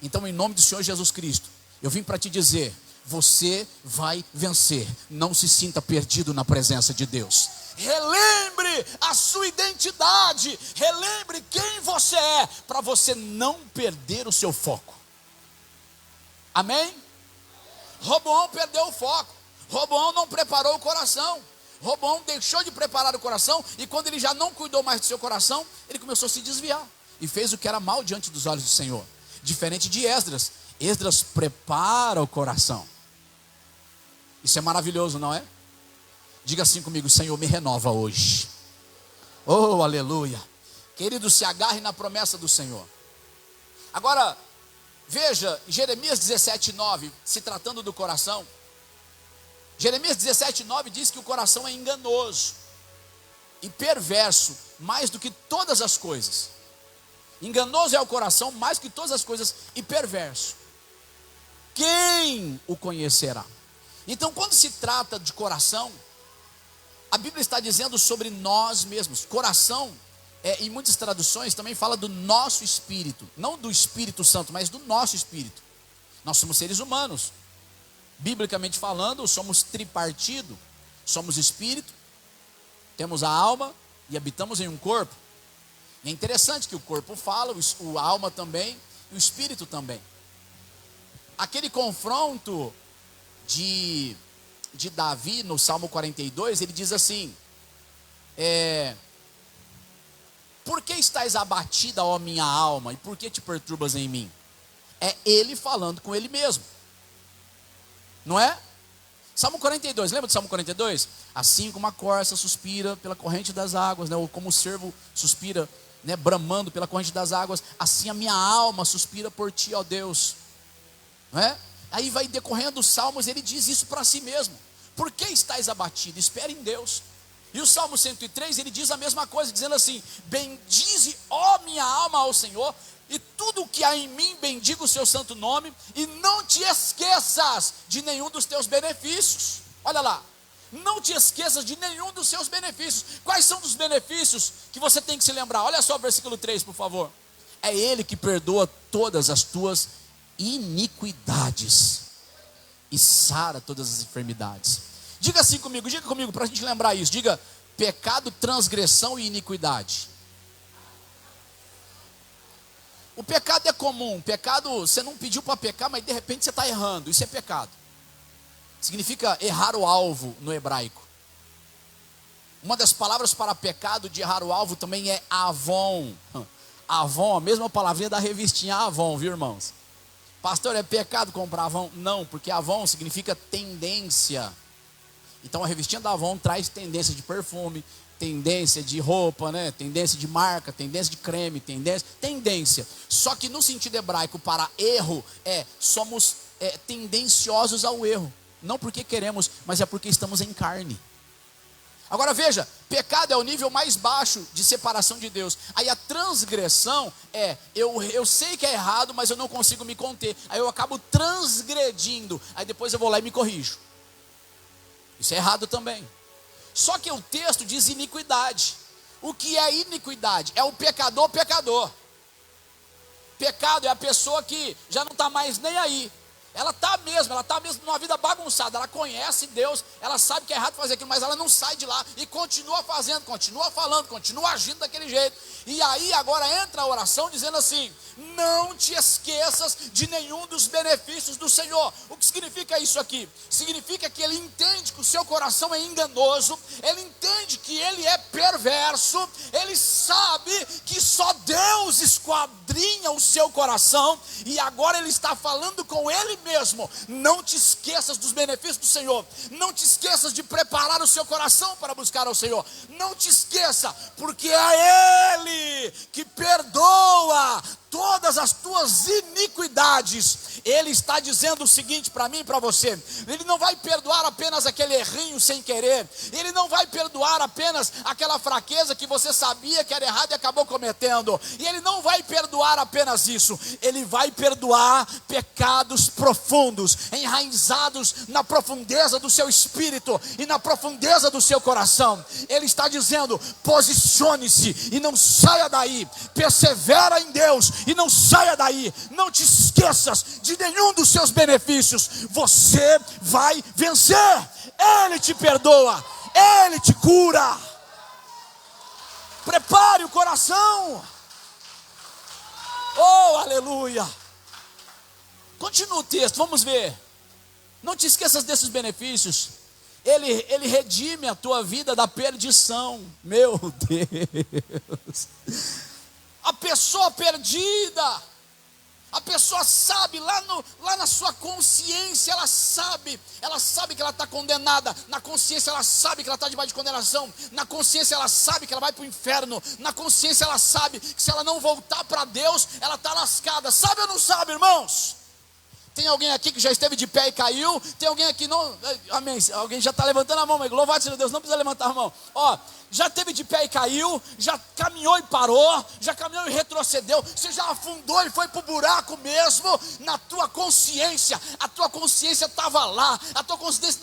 Então, em nome do Senhor Jesus Cristo, eu vim para te dizer, você vai vencer. Não se sinta perdido na presença de Deus. Relembre a sua identidade, relembre quem você é, para você não perder o seu foco. Amém? Roboão perdeu o foco. Roboão não preparou o coração. Roboão deixou de preparar o coração, e quando ele já não cuidou mais do seu coração, ele começou a se desviar, e fez o que era mal diante dos olhos do Senhor. Diferente de Esdras. Esdras prepara o coração. Isso é maravilhoso, não é? Diga assim comigo, Senhor, me renova hoje. Oh, aleluia. Querido, se agarre na promessa do Senhor. Agora, veja, Jeremias 17:9, se tratando do coração. Jeremias 17:9 diz que o coração é enganoso e perverso, mais do que todas as coisas. Enganoso é o coração mais que todas as coisas, e perverso. Quem o conhecerá? Então, quando se trata de coração, a Bíblia está dizendo sobre nós mesmos. Coração, em muitas traduções, também fala do nosso espírito. Não do Espírito Santo, mas do nosso espírito. Nós somos seres humanos. Biblicamente falando, somos tripartido. Somos espírito, temos a alma e habitamos em um corpo. E é interessante que o corpo fala, a alma também, e o espírito também. Aquele confronto de Davi no Salmo 42, ele diz assim, por que estás abatida, ó minha alma, e por que te perturbas em mim? É ele falando com ele mesmo, não é? Salmo 42, lembra do Salmo 42? Assim como a corça suspira pela corrente das águas, né? Ou como o cervo suspira, né, bramando pela corrente das águas, assim a minha alma suspira por ti, ó Deus, não é? Aí vai decorrendo os salmos, ele diz isso para si mesmo. Por que estás abatido? Espere em Deus. E o Salmo 103, ele diz a mesma coisa, dizendo assim, bendize, ó minha alma, ao Senhor, e tudo o que há em mim, bendiga o seu santo nome, e não te esqueças de nenhum dos teus benefícios. Olha lá, não te esqueças de nenhum dos seus benefícios. Quais são os benefícios que você tem que se lembrar? Olha só o versículo 3, por favor. É ele que perdoa todas as tuas iniquidades e sara todas as enfermidades. Diga assim comigo, diga comigo, para a gente lembrar isso. Diga, pecado, transgressão e iniquidade. O pecado é comum. Pecado, você não pediu para pecar, mas de repente você está errando. Isso é pecado. Significa errar o alvo no hebraico. Uma das palavras para pecado de errar o alvo também é avon. Avon, a mesma palavrinha da revistinha Avon, viu, irmãos? Pastor, é pecado comprar Avon? Não, porque Avon significa tendência. Então a revistinha da Avon traz tendência de perfume, tendência de roupa, né? Tendência de marca, tendência de creme, tendência. Só que no sentido hebraico para erro, somos tendenciosos ao erro. Não porque queremos, mas é porque estamos em carne. Agora veja, pecado é o nível mais baixo de separação de Deus. Aí a transgressão eu sei que é errado, mas eu não consigo me conter. Aí eu acabo transgredindo. Aí depois eu vou lá e me corrijo. Isso é errado também. Só que o texto diz iniquidade. O que é iniquidade? É o pecador. Pecado é a pessoa que já não está mais nem aí. Ela está mesmo numa vida bagunçada. Ela conhece Deus, ela sabe que é errado fazer aquilo, mas ela não sai de lá e continua fazendo, continua falando, continua agindo daquele jeito. E aí agora entra a oração dizendo assim: não te esqueças de nenhum dos benefícios do Senhor. O que significa isso aqui? Significa que ele entende que o seu coração é enganoso, ele entende que ele é perverso, ele sabe que só Deus esquadrinha o seu coração, e agora ele está falando com ele mesmo. Não te esqueças dos benefícios do Senhor. Não te esqueças de preparar o seu coração para buscar ao Senhor. Não te esqueça, porque é Ele que perdoa todas as tuas iniquidades. Ele está dizendo o seguinte para mim e para você: Ele não vai perdoar apenas aquele errinho sem querer. Ele não vai perdoar apenas aquela fraqueza que você sabia que era errado e acabou cometendo. E Ele não vai perdoar apenas isso. Ele vai perdoar pecados profundos, enraizados na profundeza do seu espírito e na profundeza do seu coração. Ele está dizendo: posicione-se e não saia daí. Persevera em Deus e não saia daí. Não te esqueças de nenhum dos seus benefícios. Você vai vencer. Ele te perdoa, Ele te cura. Prepare o coração. Oh, aleluia. Continua o texto, vamos ver. Não te esqueças desses benefícios. Ele redime a tua vida da perdição. Meu Deus. A pessoa perdida, a pessoa sabe, lá na sua consciência, ela sabe que ela está condenada. Na consciência ela sabe que ela está debaixo de condenação. Na consciência ela sabe que ela vai para o inferno. Na consciência ela sabe que se ela não voltar para Deus, ela está lascada. Sabe ou não sabe, irmãos? Tem alguém aqui que já esteve de pé e caiu? Tem alguém aqui não? Amém. Alguém já está levantando a mão, mas louvado seja Deus, não precisa levantar a mão. Ó, já esteve de pé e caiu, já caminhou e parou, já caminhou e retrocedeu, você já afundou e foi para o buraco mesmo. Na tua consciência, a tua consciência estava lá, a tua consciência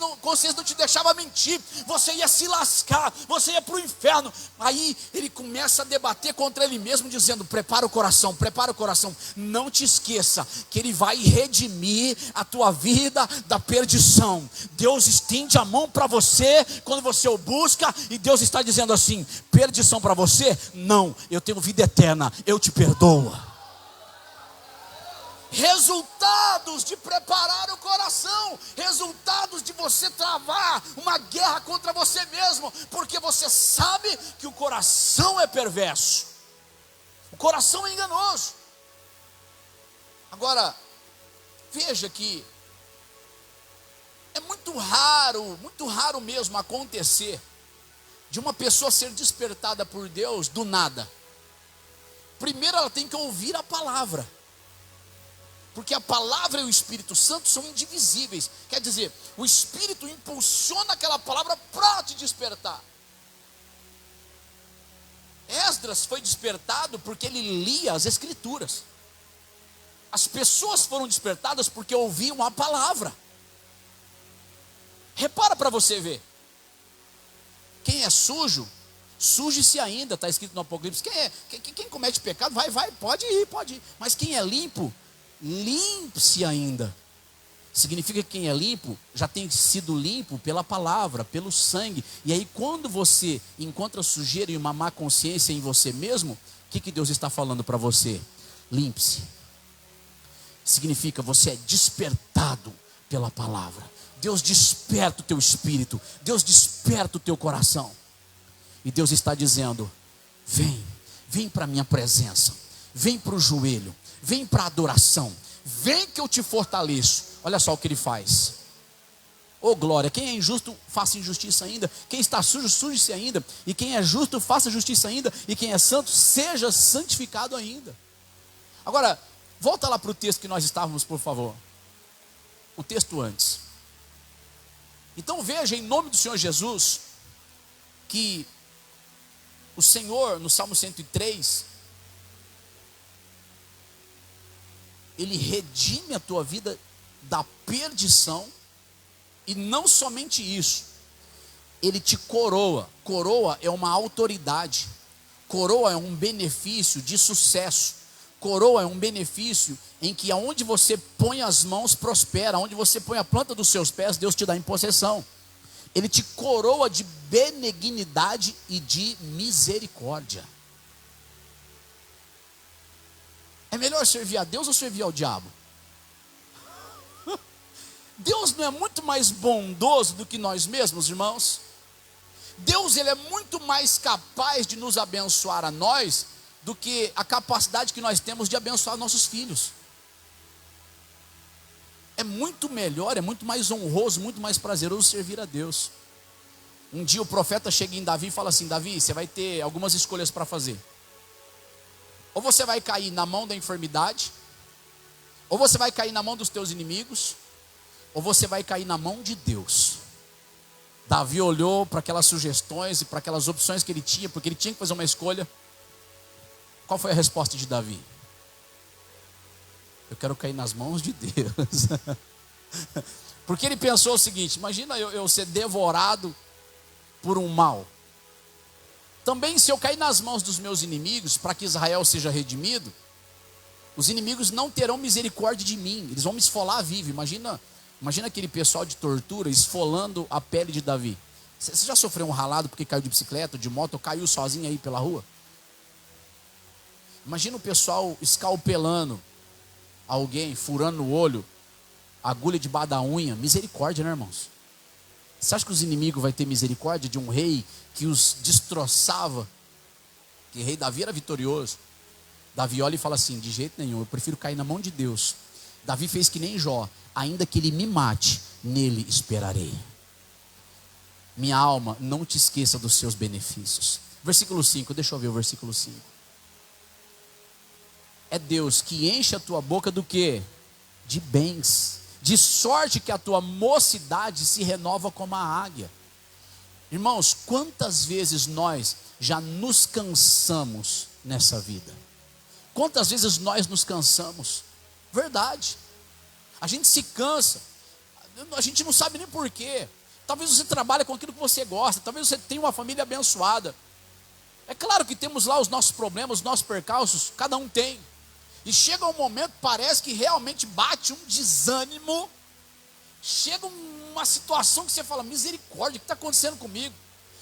não te deixava mentir, você ia se lascar, você ia para o inferno. Aí ele começa a debater contra ele mesmo, dizendo: prepara o coração, não te esqueça que ele vai redimir a tua vida da perdição. Deus estende a mão para você quando você o busca, e Deus está dizendo assim: perdição para você? Não, eu tenho vida eterna, eu te perdoo. Resultados de preparar o coração, resultados de você travar uma guerra contra você mesmo, porque você sabe que o coração é perverso, o coração é enganoso. Agora, veja que é muito raro mesmo acontecer de uma pessoa ser despertada por Deus do nada. Primeiro ela tem que ouvir a palavra, porque a palavra e o Espírito Santo são indivisíveis. Quer dizer, o Espírito impulsiona aquela palavra para te despertar. Esdras foi despertado porque ele lia as Escrituras. As pessoas foram despertadas porque ouviam a palavra. Repara para você ver. Quem é sujo, suje-se ainda, está escrito no Apocalipse. Quem comete pecado, pode ir. Mas quem é limpo, limpe-se ainda. Significa que quem é limpo, já tem sido limpo pela palavra, pelo sangue. E aí quando você encontra sujeira e uma má consciência em você mesmo, o que Deus está falando para você? Limpe-se. Significa você é despertado pela palavra. Deus desperta o teu espírito, Deus desperta o teu coração. E Deus está dizendo: vem para a minha presença, vem para o joelho, vem para a adoração, vem que eu te fortaleço. Olha só o que ele faz. Oh glória, quem é injusto, faça injustiça ainda. Quem está sujo, suje-se ainda. E quem é justo, faça justiça ainda. E quem é santo, seja santificado ainda. Agora, volta lá para o texto que nós estávamos, por favor. O texto antes. Então veja, em nome do Senhor Jesus, que o Senhor, no Salmo 103, Ele redime a tua vida da perdição. E não somente isso, Ele te coroa. Coroa é uma autoridade, coroa é um benefício de sucesso. Coroa é um benefício em que aonde você põe as mãos prospera, aonde você põe a planta dos seus pés, Deus te dá em possessão. Ele te coroa de benignidade e de misericórdia. É melhor servir a Deus ou servir ao diabo? Deus não é muito mais bondoso do que nós mesmos, irmãos? Deus, Ele é muito mais capaz de nos abençoar a nós do que a capacidade que nós temos de abençoar nossos filhos. É muito melhor, é muito mais honroso, muito mais prazeroso servir a Deus. Um dia o profeta chega em Davi e fala assim: Davi, você vai ter algumas escolhas para fazer. Ou você vai cair na mão da enfermidade, ou você vai cair na mão dos teus inimigos, ou você vai cair na mão de Deus. Davi olhou para aquelas sugestões e para aquelas opções que ele tinha, porque ele tinha que fazer uma escolha. Qual foi a resposta de Davi? Eu quero cair nas mãos de Deus. Porque ele pensou o seguinte: imagina eu ser devorado por um mal. Também, se eu cair nas mãos dos meus inimigos, para que Israel seja redimido, os inimigos não terão misericórdia de mim, eles vão me esfolar vivo. Imagina aquele pessoal de tortura esfolando a pele de Davi. Você já sofreu um ralado porque caiu de bicicleta, de moto, ou caiu sozinho aí pela rua? Imagina o pessoal escalpelando alguém, furando o olho, agulha debaixo da unha. Misericórdia, né, irmãos? Você acha que os inimigos vão ter misericórdia de um rei que os destroçava? Que o rei Davi era vitorioso. Davi olha e fala assim: de jeito nenhum, eu prefiro cair na mão de Deus. Davi fez que nem Jó: ainda que ele me mate, nele esperarei. Minha alma, não te esqueça dos seus benefícios. Versículo 5, deixa eu ver o versículo 5. É Deus que enche a tua boca do quê? De bens, de sorte que a tua mocidade se renova como a águia. Irmãos, quantas vezes nós já nos cansamos nessa vida? Quantas vezes nós nos cansamos? Verdade. A gente se cansa, a gente não sabe nem porquê. Talvez você trabalhe com aquilo que você gosta, talvez você tenha uma família abençoada. É claro que temos lá os nossos problemas, os nossos percalços, cada um tem. E chega um momento, parece que realmente bate um desânimo. Chega uma situação que você fala: misericórdia, o que está acontecendo comigo?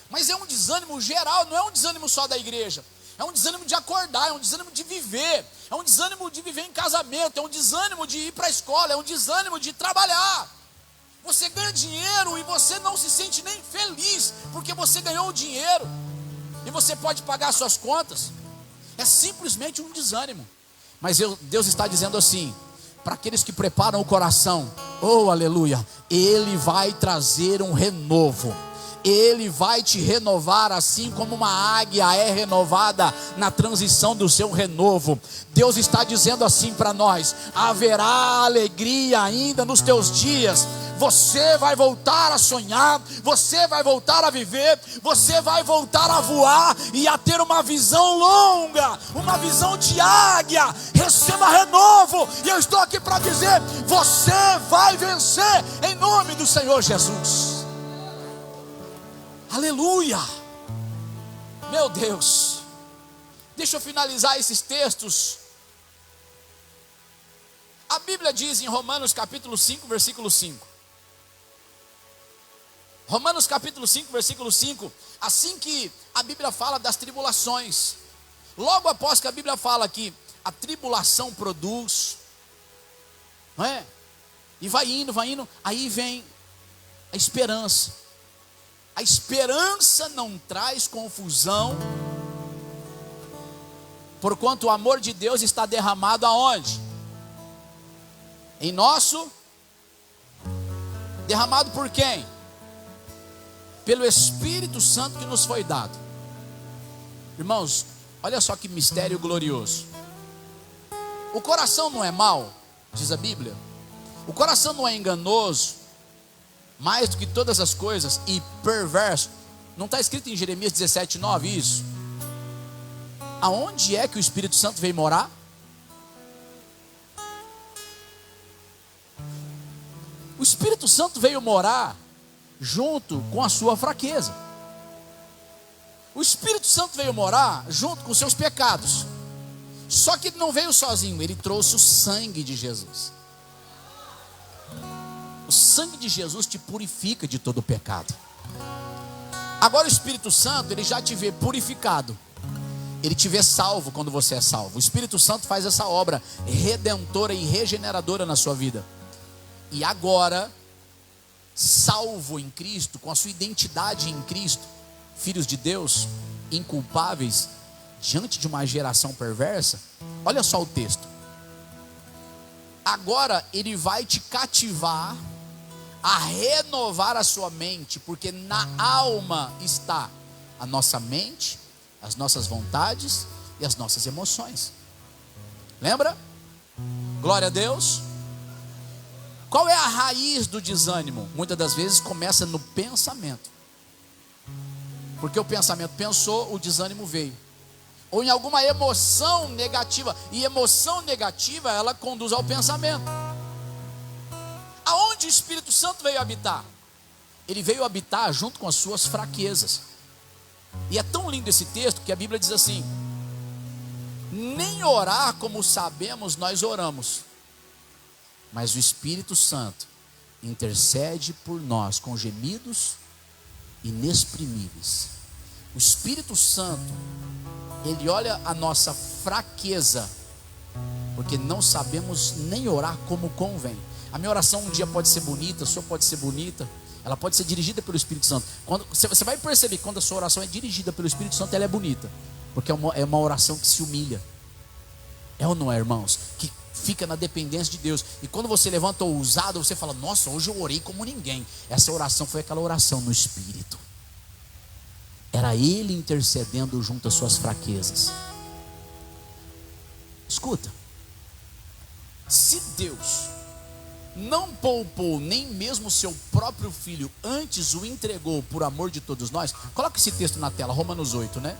Mas é um desânimo geral, não é um desânimo só da igreja. É um desânimo de acordar, é um desânimo de viver. É um desânimo de viver em casamento, é um desânimo de ir para a escola, é um desânimo de trabalhar. Você ganha dinheiro e você não se sente nem feliz, porque você ganhou o dinheiro e você pode pagar suas contas. É simplesmente um desânimo. Mas Deus está dizendo assim, para aqueles que preparam o coração: oh aleluia, Ele vai trazer um renovo. Ele vai te renovar assim como uma águia é renovada na transição do seu renovo. Deus está dizendo assim para nós: haverá alegria ainda nos teus dias. Você vai voltar a sonhar, você vai voltar a viver, você vai voltar a voar e a ter uma visão longa, uma visão de águia. Receba renovo, e eu estou aqui para dizer: você vai vencer em nome do Senhor Jesus. Aleluia. Meu Deus, deixa eu finalizar esses textos. A Bíblia diz em Romanos capítulo 5, versículo 5. Romanos capítulo 5, versículo 5. Assim que a Bíblia fala das tribulações, logo após que a Bíblia fala que a tribulação produz, não é? E vai indo, aí vem a esperança. A esperança não traz confusão, porquanto o amor de Deus está derramado aonde? Em nosso. Derramado por quem? Pelo Espírito Santo que nos foi dado. Irmãos, olha só que mistério glorioso. O coração não é mau, diz a Bíblia. O coração não é enganoso, mais do que todas as coisas, e perverso. Não está escrito em Jeremias 17:9 isso? Aonde é que o Espírito Santo veio morar? O Espírito Santo veio morar junto com a sua fraqueza. O Espírito Santo veio morar junto com os seus pecados. Só que ele não veio sozinho, ele trouxe o sangue de Jesus. O sangue de Jesus te purifica de todo o pecado. Agora o Espírito Santo, ele já te vê purificado. Ele te vê salvo quando você é salvo. O Espírito Santo faz essa obra redentora e regeneradora na sua vida. E agora, salvo em Cristo, com a sua identidade em Cristo, filhos de Deus, inculpáveis, diante de uma geração perversa. Olha só o texto. Agora Ele vai te cativar a renovar a sua mente, porque na alma está a nossa mente, as nossas vontades e as nossas emoções. Lembra? Glória a Deus. Qual é a raiz do desânimo? Muitas das vezes começa no pensamento, porque o pensamento pensou, o desânimo veio, ou em alguma emoção negativa, e emoção negativa ela conduz ao pensamento. Aonde o Espírito Santo veio habitar? Ele veio habitar junto com as suas fraquezas. E é tão lindo esse texto que a Bíblia diz assim: nem orar como sabemos nós oramos, mas o Espírito Santo intercede por nós com gemidos inexprimíveis. O Espírito Santo, Ele olha a nossa fraqueza, porque não sabemos nem orar como convém. A minha oração um dia pode ser bonita, a sua pode ser bonita, ela pode ser dirigida pelo Espírito Santo. Quando, você vai perceber que quando a sua oração é dirigida pelo Espírito Santo, ela é bonita, porque é uma oração que se humilha. É ou não é, irmãos? Que fica na dependência de Deus. E quando você levanta ousado, você fala: nossa, hoje eu orei como ninguém. Essa oração foi aquela oração no Espírito. Era Ele intercedendo junto às suas fraquezas. Escuta, se Deus não poupou nem mesmo o seu próprio filho, antes o entregou por amor de todos nós. Coloca esse texto na tela, Romanos 8, né?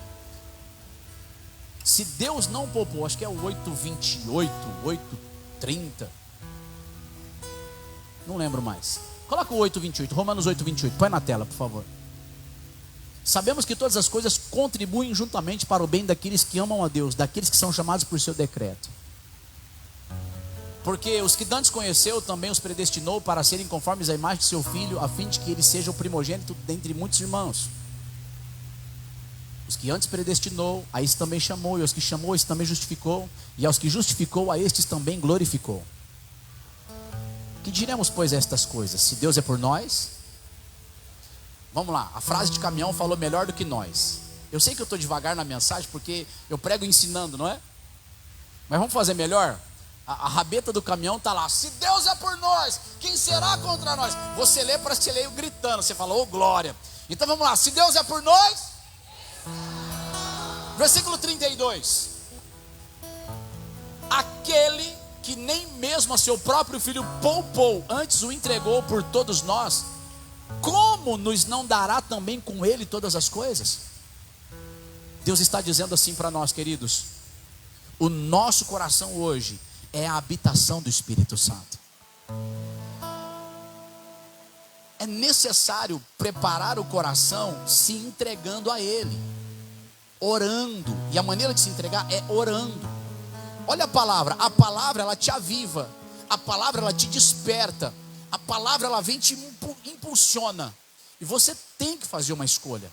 Se Deus não poupou, acho que é o 8:28, 8:30, não lembro mais. Coloca o 8:28, Romanos 8:28, põe na tela, por favor. Sabemos que todas as coisas contribuem juntamente para o bem daqueles que amam a Deus, daqueles que são chamados por seu decreto. Porque os que dantes conheceu, também os predestinou para serem conformes à imagem de seu Filho, a fim de que ele seja o primogênito dentre muitos irmãos. Os que antes predestinou, a estes também chamou, e aos que chamou, a estes também justificou, e aos que justificou, a estes também glorificou. Que diremos, pois, estas coisas? Se Deus é por nós, vamos lá, a frase de caminhão falou melhor do que nós. Eu sei que eu estou devagar na mensagem, porque eu prego ensinando, não é? Mas vamos fazer melhor? A rabeta do caminhão está lá: se Deus é por nós, quem será contra nós? Você lê, parece que você lê gritando, você fala: ô glória. Então vamos lá, se Deus é por nós. Versículo 32: aquele que nem mesmo a seu próprio filho poupou, antes o entregou por todos nós, como nos não dará também com ele todas as coisas? Deus está dizendo assim para nós, queridos: o nosso coração hoje é a habitação do Espírito Santo. É necessário preparar o coração se entregando a Ele, orando. E a maneira de se entregar é orando. Olha a palavra ela te aviva, a palavra ela te desperta, a palavra ela vem te impulsiona. E você tem que fazer uma escolha.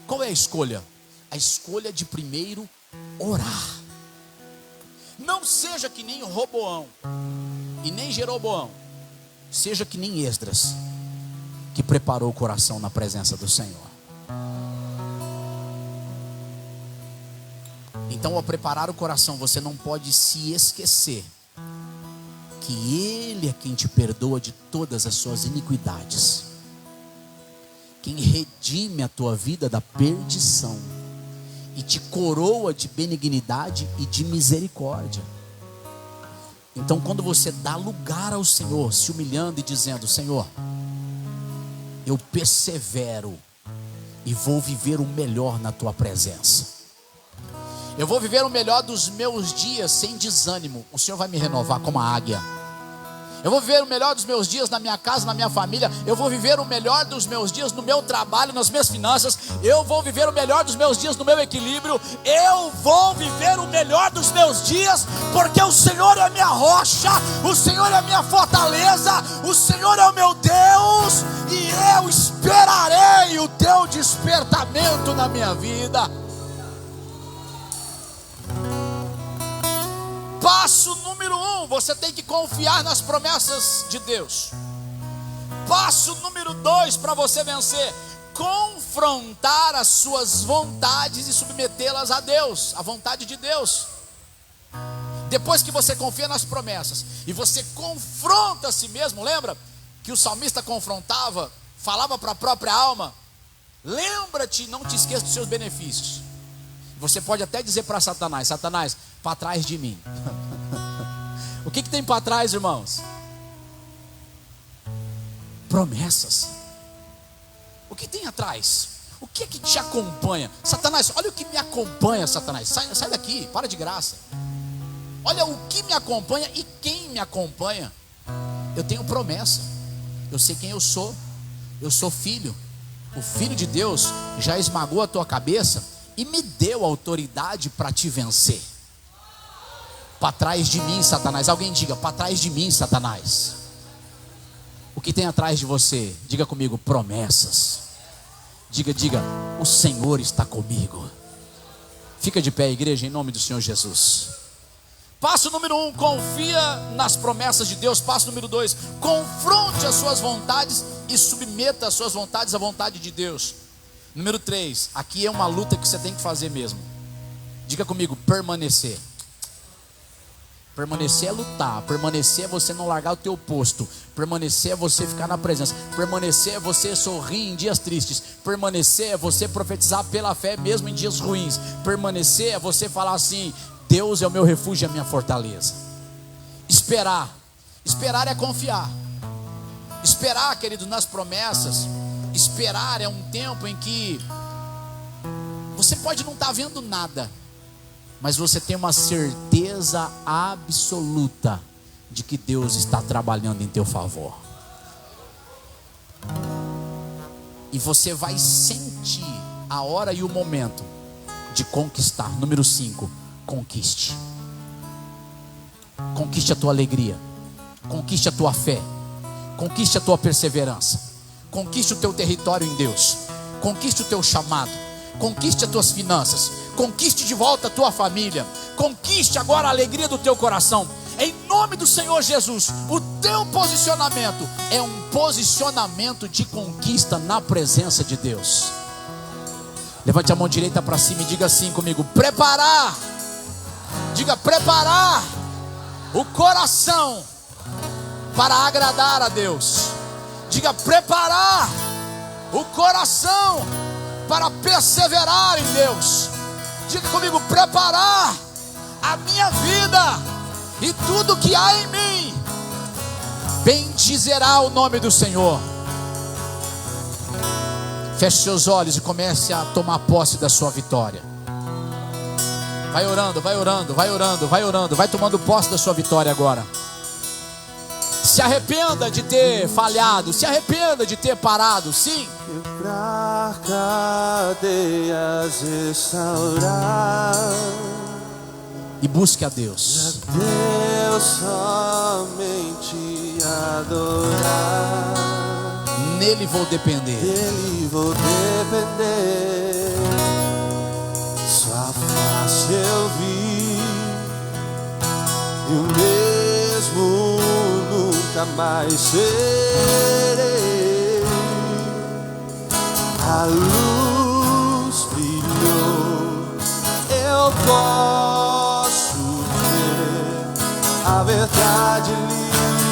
Qual é a escolha? A escolha de primeiro orar. Não seja que nem Roboão e nem Jeroboão, seja que nem Esdras, que preparou o coração na presença do Senhor. Então, ao preparar o coração, você não pode se esquecer que Ele é quem te perdoa de todas as suas iniquidades, quem redime a tua vida da perdição e te coroa de benignidade e de misericórdia. Então, quando você dá lugar ao Senhor, se humilhando e dizendo: Senhor, eu persevero e vou viver o melhor na tua presença, eu vou viver o melhor dos meus dias sem desânimo, o Senhor vai me renovar como a águia. Eu vou viver o melhor dos meus dias na minha casa, na minha família. Eu vou viver o melhor dos meus dias no meu trabalho, nas minhas finanças. Eu vou viver o melhor dos meus dias no meu equilíbrio. Eu vou viver o melhor dos meus dias, porque o Senhor é a minha rocha, o Senhor é a minha fortaleza, o Senhor é o meu Deus, e eu esperarei o teu despertamento na minha vida. Passo número 1, você tem que confiar nas promessas de Deus. Passo número 2 para você vencer: confrontar as suas vontades e submetê-las a Deus, a vontade de Deus. Depois que você confia nas promessas e você confronta a si mesmo, lembra que o salmista confrontava, falava para a própria alma: lembra-te, não te esqueça dos seus benefícios. Você pode até dizer para Satanás: Satanás, para trás de mim. O que tem para trás, irmãos? Promessas. O que tem atrás? O que é que te acompanha? Satanás, olha o que me acompanha, Satanás. Sai daqui, para de graça. Olha o que me acompanha e quem me acompanha. Eu tenho promessa. Eu sei quem eu sou. Eu sou filho. O Filho de Deus já esmagou a tua cabeça e me deu autoridade para te vencer. Para trás de mim, Satanás. Alguém diga: para trás de mim, Satanás. O que tem atrás de você? Diga comigo: promessas. Diga: o Senhor está comigo. Fica de pé, igreja, em nome do Senhor Jesus. Passo número 1, confia nas promessas de Deus. Passo número 2, confronte as suas vontades e submeta as suas vontades à vontade de Deus. Número 3, aqui é uma luta que você tem que fazer mesmo. Diga comigo: permanecer. Permanecer é lutar. Permanecer é você não largar o teu posto. Permanecer é você ficar na presença. Permanecer é você sorrir em dias tristes. Permanecer é você profetizar pela fé mesmo em dias ruins. Permanecer é você falar assim: Deus é o meu refúgio e a minha fortaleza. Esperar. Esperar é confiar. Esperar, querido, nas promessas. Esperar é um tempo em que você pode não estar vendo nada, mas você tem uma certeza absoluta de que Deus está trabalhando em teu favor. E você vai sentir a hora e o momento de conquistar. Número 5, conquiste. Conquiste a tua alegria. Conquiste a tua fé. Conquiste a tua perseverança. Conquiste o teu território em Deus. Conquiste o teu chamado. Conquiste as tuas finanças. Conquiste de volta a tua família. Conquiste agora a alegria do teu coração. Em nome do Senhor Jesus, o teu posicionamento é um posicionamento de conquista na presença de Deus. Levante a mão direita para cima e diga assim comigo: preparar. Diga: preparar o coração para agradar a Deus. Diga: preparar o coração para perseverar em Deus. Diga comigo: preparar a minha vida e tudo que há em mim bendizerá o nome do Senhor. Feche seus olhos e comece a tomar posse da sua vitória. Vai orando, vai orando, vai orando, vai orando. Vai tomando posse da sua vitória agora. Se arrependa de ter falhado. Se arrependa de ter parado. Sim. Quebrar cadeias, restaurar. E busque a Deus. A Deus somente adorar. Nele vou depender. Dele vou depender. Sua face eu vi, e o mesmo nunca mais serei. A luz brilhou, eu posso ver. A verdade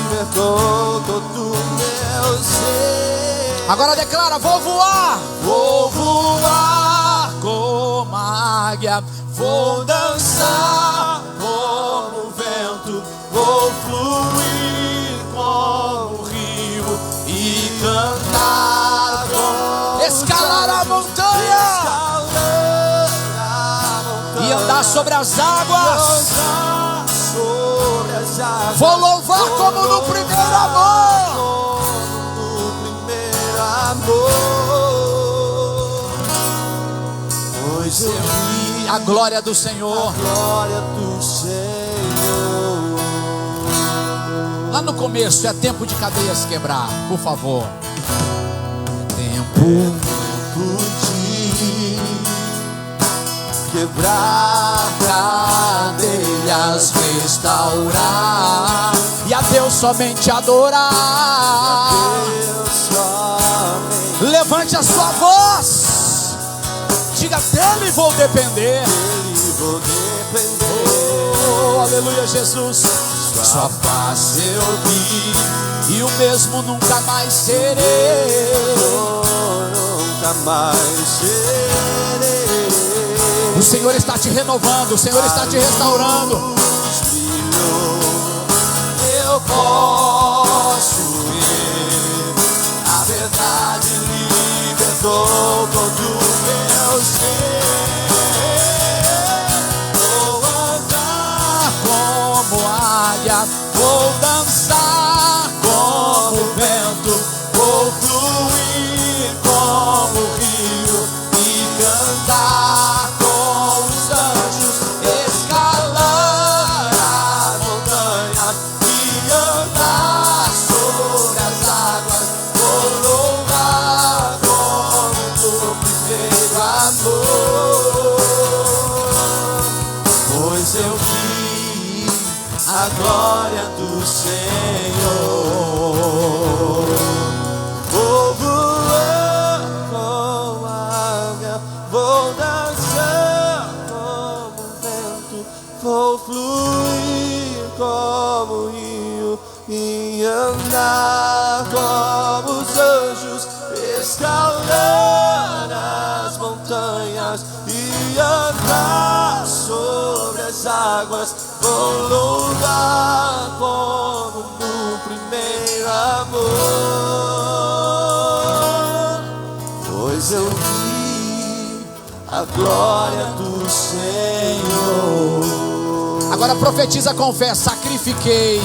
libertou todo meu ser. Agora declara: vou voar. Vou voar como a águia. Vou dançar como o vento. Vou fluir como o rio e cantar com escalar a montanha e andar sobre as águas. Vou louvar como no primeiro amor. Pois eu vi a glória do Senhor. A glória do Senhor. Lá no começo é tempo de cadeias quebrar, por favor. Tempo de quebrar cadeias, restaurar e a Deus somente adorar. Deus somente. Levante a sua voz. Diga: dele vou depender. Dele vou depender. Oh, aleluia, Jesus. Sua face eu vi, E o mesmo nunca mais serei. nunca mais serei. O Senhor está te renovando, o Senhor está te restaurando. Eu posso ver, a verdade libertou todo o meu ser. Vou andar como águia, vou dançar como vento, Vou fluir como rio e cantar com os anjos, escalar as montanhas e andar sobre as águas. Vou louvar como no primeiro amor, pois eu vi a glória do Senhor. Vou voar como águia, vou dançar como vento, vou fluir como rio e andar como os anjos, escalar as montanhas e andar sobre as águas. Vou louvar como no primeiro amor, pois eu vi a glória do Senhor. Agora profetiza com fé: sacrifiquei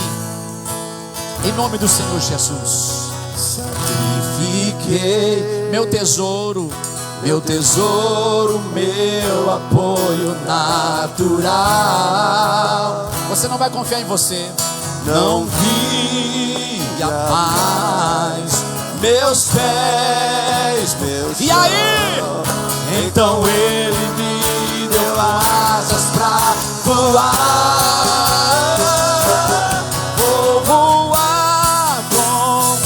em nome do Senhor Jesus. Sacrifiquei Meu tesouro, meu tesouro, meu apoio natural. você não vai confiar em você. Não vi a paz, meus pés, meus E aí? chão. Então ele me deu asas pra voar. Vou voar com,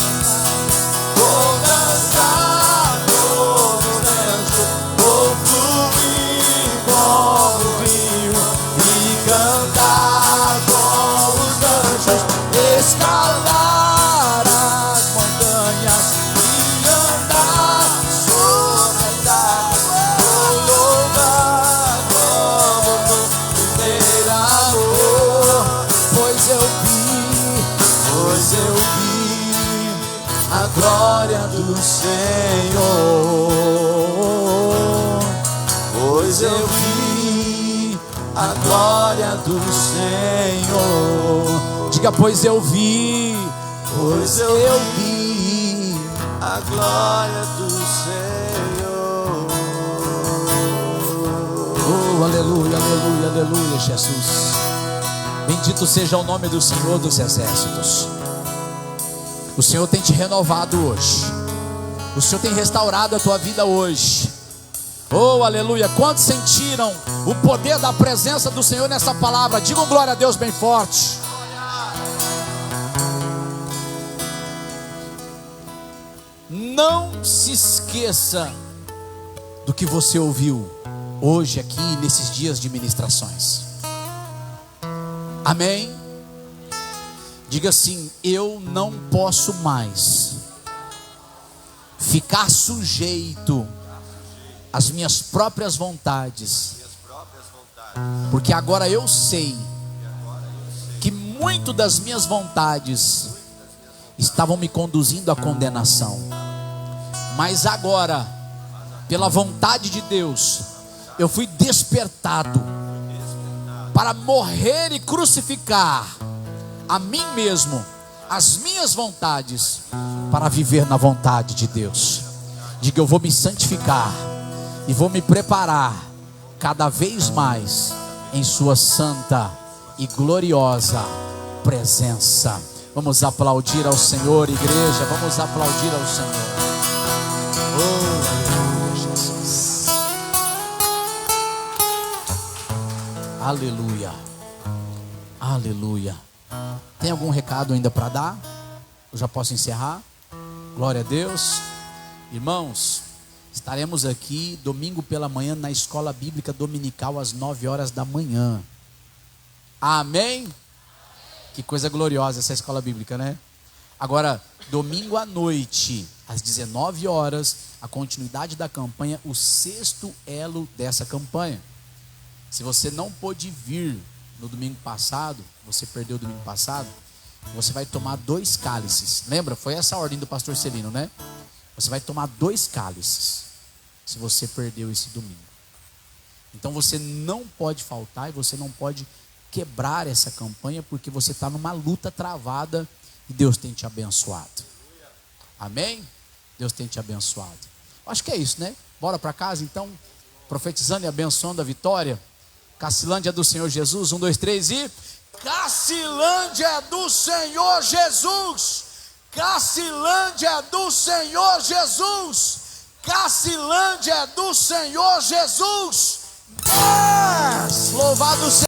vou dançar como vento, vou fluir como rio e cantar com os anjos, escalar as montanhas e andar sobre as águas. Vou louvar como no primeiro amor, pois eu vi a glória do Senhor. Pois eu vi a glória do Senhor. Diga: pois eu vi. Pois eu vi a glória do Senhor. Oh, aleluia, aleluia, aleluia, Jesus. Bendito seja o nome do Senhor dos Exércitos. O Senhor tem te renovado hoje. O Senhor tem restaurado a tua vida hoje. Oh, aleluia. Quantos sentiram o poder da presença do Senhor nessa palavra? Digam glória a Deus bem forte. Não se esqueça do que você ouviu hoje aqui nesses dias de ministrações. Amém? Diga assim: eu não posso mais ficar sujeito às minhas próprias vontades, porque agora eu sei que muito das minhas vontades estavam me conduzindo à condenação, mas agora, pela vontade de Deus, eu fui despertado para morrer e crucificar a mim mesmo, as minhas vontades, para viver na vontade de Deus. Diga: eu vou me santificar e vou me preparar cada vez mais em sua santa e gloriosa presença. Vamos aplaudir ao Senhor, igreja. Vamos aplaudir ao Senhor. Oh, aleluia, Jesus. Aleluia. Aleluia. Tem algum recado ainda para dar? Eu já posso encerrar? Glória a Deus. Irmãos, Estaremos aqui domingo pela manhã na escola bíblica dominical às 9 horas da manhã. Amém? Que coisa gloriosa essa escola bíblica, né? Agora, domingo à noite, às 19 horas, a continuidade da campanha, o 6º elo dessa campanha. Se você não pôde vir no domingo passado, você perdeu o domingo passado, você vai tomar 2 cálices. Lembra? Foi essa a ordem do pastor Celino, né? Você vai tomar 2 cálices, se você perdeu esse domingo. Então você não pode faltar e você não pode quebrar essa campanha, porque você está numa luta travada e Deus tem te abençoado. Amém? Deus tem te abençoado. Acho que é isso, né? Bora para casa então, profetizando e abençoando a vitória. Cacilândia é do Senhor Jesus, 1, 2, 3 e... Cacilândia é do Senhor Jesus! Cacilândia é do Senhor Jesus! Cacilândia é do Senhor Jesus! Yes! Louvado seja